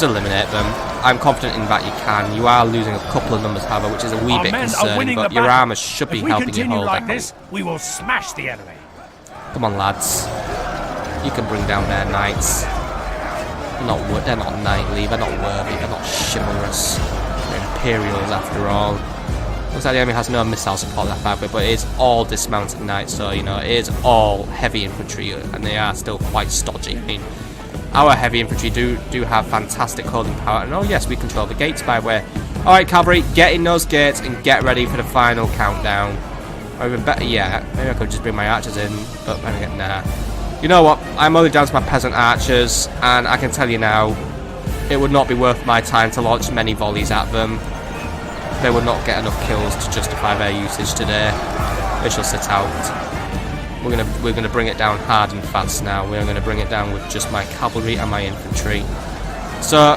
eliminate them. I'm confident in that you can. You are losing a couple of numbers, however, which is a wee bit concerning, but your armour should be helping you hold like that. This, we will smash the enemy. Come on, lads. You can bring down their knights. They're not knightly, they're not worthy, they're not chivalrous. They're Imperials after all. Looks like the enemy has no missile support that far, but it is all dismounted knights, so you know, it is all heavy infantry, and they are still quite stodgy. I mean, our heavy infantry do have fantastic holding power, and oh yes, we control the gates by the way. Alright cavalry, get in those gates and get ready for the final countdown. Or even better yet, maybe I could just bring my archers in, but then again, nah. You know what, I'm only down to my peasant archers, and I can tell you now, it would not be worth my time to launch many volleys at them. They would not get enough kills to justify their usage today. They shall sit out. We're gonna bring it down hard and fast now. We're gonna bring it down with just my cavalry and my infantry. So,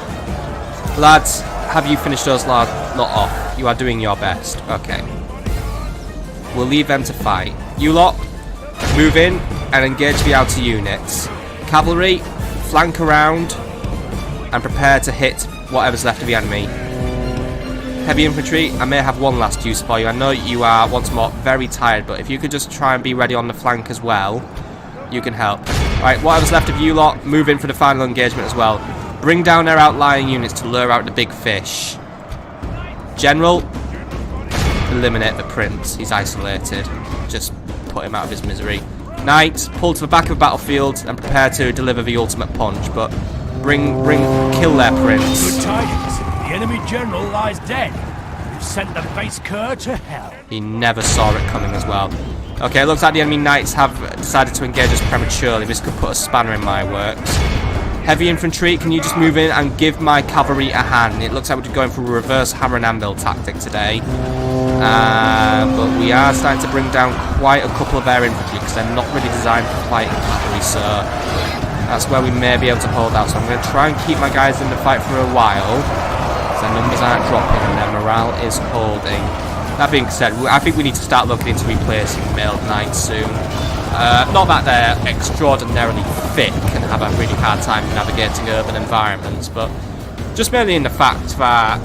lads, have you finished those lot off? You are doing your best. Okay. We'll leave them to fight. You lot, move in and engage the outer units. Cavalry, flank around and prepare to hit whatever's left of the enemy. Heavy infantry, I may have one last use for you. I know you are, once more, very tired, but if you could just try and be ready on the flank as well, you can help. Right, whatever's left of you lot, move in for the final engagement as well. Bring down their outlying units to lure out the big fish. General, eliminate the prince. He's isolated. Just put him out of his misery. Knights, pull to the back of the battlefield and prepare to deliver the ultimate punch, but kill their prince. Good tidings. The enemy general lies dead. We've sent the base cur to hell. He never saw it coming as well. Okay, it looks like the enemy knights have decided to engage us prematurely. This could put a spanner in my works. Heavy infantry, can you just move in and give my cavalry a hand? It looks like we're going for a reverse hammer and anvil tactic today. But we are starting to bring down quite a couple of air infantry because they're not really designed for fighting cavalry, so that's where we may be able to hold out. So I'm going to try and keep my guys in the fight for a while. Their numbers aren't dropping and their morale is holding. That being said, I think we need to start looking into replacing mailed knights soon. Not that they're extraordinarily thick and have a really hard time navigating urban environments, but just merely in the fact that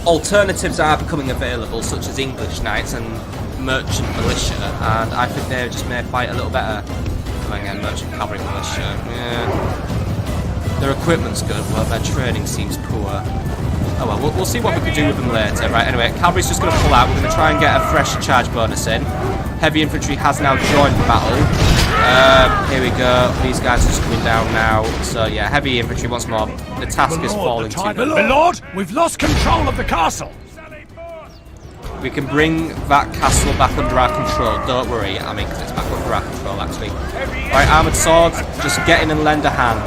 alternatives are becoming available, such as English knights and merchant militia, and I think they just may fight a little better than again merchant cavalry militia. Yeah. Their equipment's good, but their training seems poor. Oh well, we'll see what we can do with them later. Right, anyway, cavalry's just going to pull out. We're going to try and get a fresh charge bonus in. Heavy infantry has now joined the battle. Here we go. These guys are just coming down now. So yeah, heavy infantry once more. The task is falling to them. My lord, we've lost control of the castle. We can bring that castle back under our control. Don't worry, I mean, because it's back under our control actually. Right, armoured swords, just get in and lend a hand.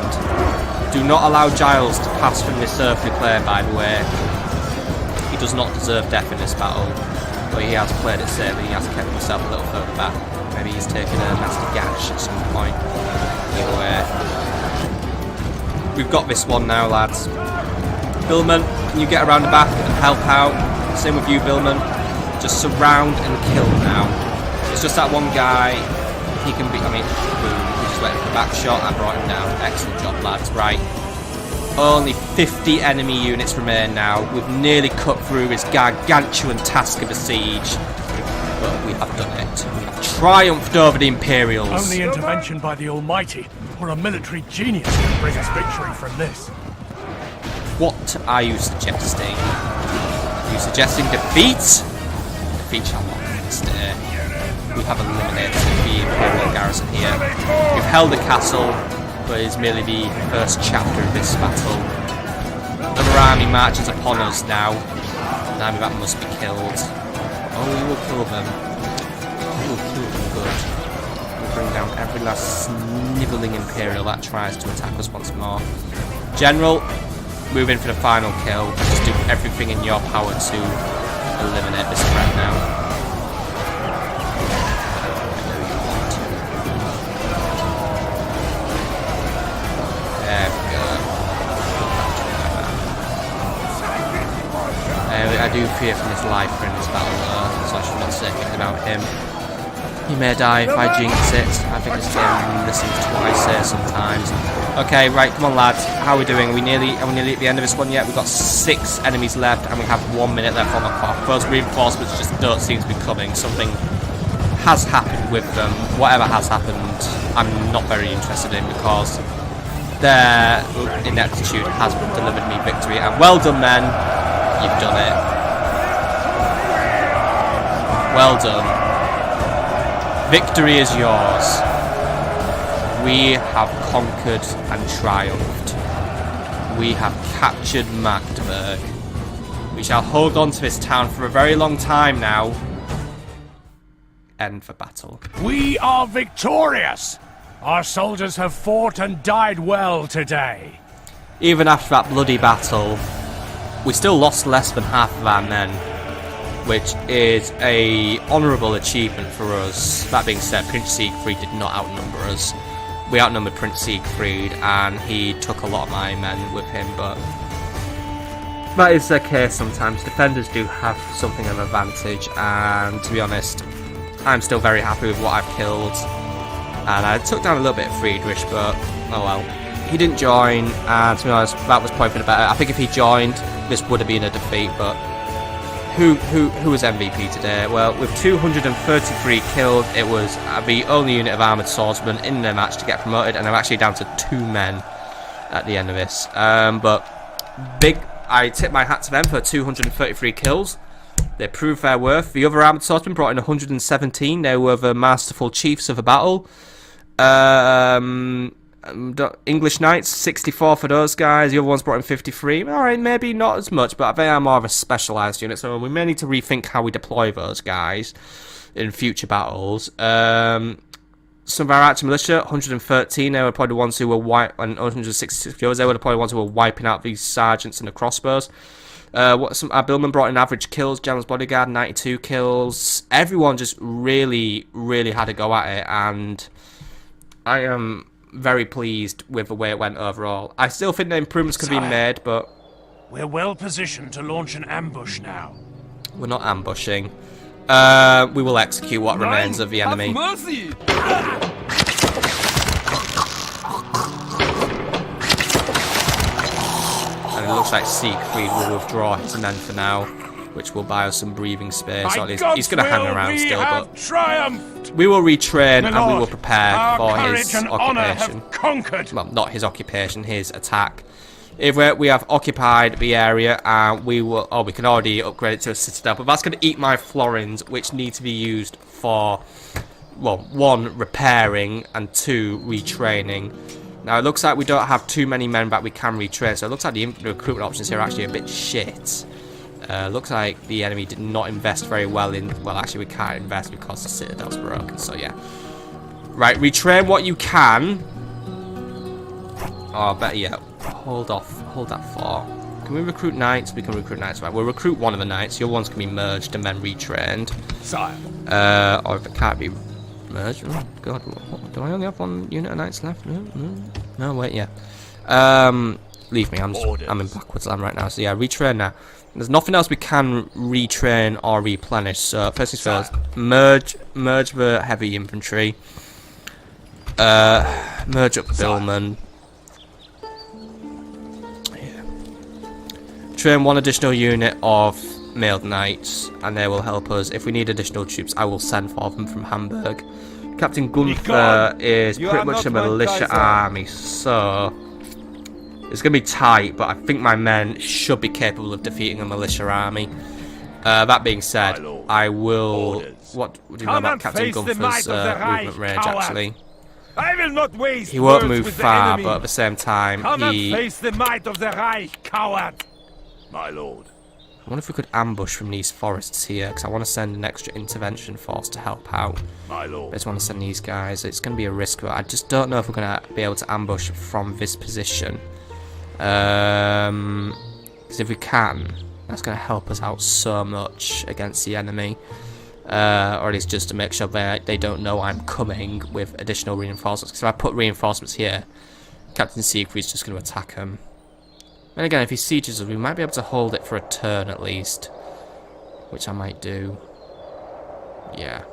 Do not allow Giles to pass from this earthly plane, by the way. He does not deserve death in this battle, but he has played it safely. He has kept himself a little further back. Maybe he's taken a nasty gash at some point. Either way, we've got this one now, lads. Billman, can you get around the back and help out? Same with you, Billman. Just surround and kill now. It's just that one guy. He can be, I mean, boom. Went for the back shot and brought him down. Excellent job, lads. Right. Only 50 enemy units remain now. We've nearly cut through his gargantuan task of a siege. But we have done it. We have triumphed over the Imperials. Only intervention by the Almighty or a military genius can bring us victory from this. What are you suggesting? Are you suggesting defeat? Defeat shall not be stay. We have eliminated the Imperial garrison here. We've held the castle, but it's merely the first chapter of this battle. Another army marches upon us now. An army that must be killed. Oh, we will kill them. We will kill them good. We'll bring down every last snivelling Imperial that tries to attack us once more. General, move in for the final kill. Just do everything in your power to eliminate this threat now. I do fear from his life in this battle, so I should not say anything about him. He may die if I jinx it. I think this game listens to what I say sometimes. Okay, right, come on lads. How are we doing? Are we nearly at the end of this one yet? We've got 6 enemies left and we have 1 minute left on the clock. Those reinforcements just don't seem to be coming. Something has happened with them. Whatever has happened, I'm not very interested in because their ineptitude has delivered me victory. And well done, men. You've done it. Well done. Victory is yours. We have conquered and triumphed. We have captured Magdeburg. We shall hold on to this town for a very long time now. End the battle. We are victorious. Our soldiers have fought and died well today. Even after that bloody battle, we still lost less than half of our men, which is a honourable achievement for us. That being said, Prince Siegfried did not outnumber us. We outnumbered Prince Siegfried and he took a lot of my men with him, but that is the case sometimes. Defenders do have something of an advantage, and to be honest, I'm still very happy with what I've killed. And I took down a little bit of Friedrich, but oh well. he didn't join, and to be honest, that was probably for the better. I think if he joined, this would have been a defeat, but who was MVP today? Well, with 233 killed, it was the only unit of armoured swordsmen in the match to get promoted, and they're actually down to 2 men at the end of this. But I tip my hat to them for 233 kills. They proved their worth. The other armoured swordsmen brought in 117. They were the masterful chiefs of the battle. English Knights, 64 for those guys. The other ones brought in 53. Alright, maybe not as much, but they are more of a specialised unit, so we may need to rethink how we deploy those guys in future battles. Some of our archer militia, 113, they were probably the ones who were and 166 kills, they were probably the ones who were wiping out these sergeants and the crossbows. Our billmen brought in average kills. General's bodyguard, 92 kills. Everyone just really, really had a go at it, and I am very pleased with the way it went overall. I still think the improvements could be made, but we're well positioned to launch an ambush now. We're not ambushing. We will execute what remains of the enemy. Mercy! And it looks like Siegfried will withdraw his men for now, which will buy us some breathing space. Or at least he's going to hang around still, but triumphed. we will retrain and we will Lord, prepare for his and occupation. Have conquered. Well, not his occupation, his attack. If we have occupied the area, and we will. Oh, we can already upgrade it to a citadel, but that's going to eat my florins, which need to be used for, well, 1, repairing, and 2, retraining. Now, it looks like we don't have too many men that we can retrain, so it looks like the recruitment options here are actually a bit shit. Looks like the enemy did not invest very well in. Well, actually, we can't invest because the citadel's broken, so yeah. Right, retrain what you can. Oh, better yet, hold that fort. Can we recruit knights? We can recruit knights, right? We'll recruit one of the knights. The other ones can be merged and then retrained. Sire. Or if it can't be merged, oh god, do I only have 1 unit of knights left? No, wait, yeah. Leave me, I'm in backwards land right now, so yeah, retrain now. There's nothing else we can retrain or replenish, so first things first, merge the heavy infantry, merge up billmen. Train 1 additional unit of mailed knights, and they will help us. If we need additional troops, I will send for them from Hamburg. Captain Gunther is pretty much a militia army, so it's going to be tight, but I think my men should be capable of defeating a militia army. That being said, I will... What do you know about Captain Gunther's movement range, actually? I will not waste. He won't move far, but at the same time, he... face the might of the Reich, coward! My lord. I wonder if we could ambush from these forests here, because I want to send an extra intervention force to help out. My lord. I just want to send these guys. It's going to be a risk, but I just don't know if we're going to be able to ambush from this position. Because if we can, that's going to help us out so much against the enemy. Or at least just to make sure they don't know I'm coming with additional reinforcements. Because if I put reinforcements here, Captain Siegfried's just going to attack them. And again, if he sieges us, we might be able to hold it for a turn at least. Which I might do. Yeah.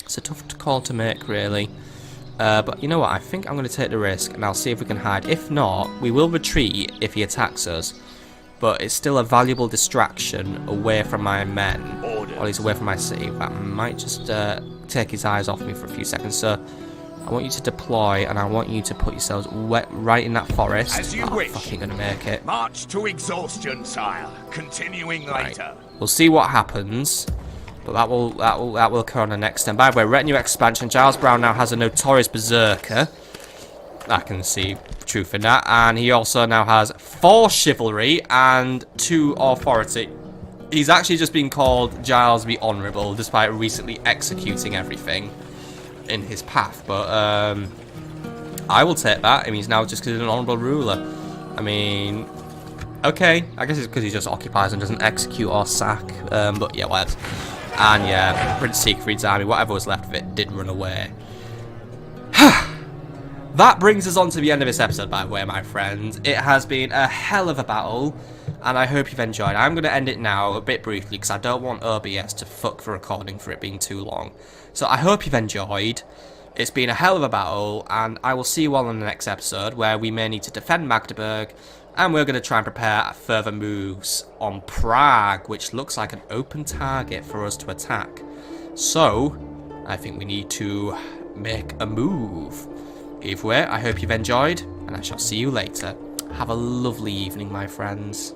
It's a tough call to make, really. But you know what? I think I'm going to take the risk, and I'll see if we can hide. If not, we will retreat if he attacks us. But it's still a valuable distraction away from my men. Or at least away from my city. That might just take his eyes off me for a few seconds. So I want you to deploy, and I want you to put yourselves right in that forest. As you wish. I'm fucking going to make it. March to exhaustion, sire. Continuing later. We'll see what happens. But that will occur on the next turn. By the way, retinue expansion. Giles Brown now has a notorious berserker. I can see truth in that. And he also now has 4 chivalry and 2 authority. He's actually just been called Giles the Honourable, despite recently executing everything in his path. But I will take that. I mean, he's now just considered an honourable ruler. I mean, okay. I guess it's because he just occupies and doesn't execute or sack. But yeah, whatever. And yeah, Prince Siegfried's army, whatever was left of it, did run away. That brings us on to the end of this episode, by the way, my friends. It has been a hell of a battle. and I hope you've enjoyed. I'm going to end it now a bit briefly because I don't want OBS to fuck the recording for it being too long. So I hope you've enjoyed. It's been a hell of a battle, and I will see you all in the next episode where we may need to defend Magdeburg, and we're going to try and prepare further moves on Prague, which looks like an open target for us to attack. So, I think we need to make a move. Either way, I hope you've enjoyed, and I shall see you later. Have a lovely evening, my friends.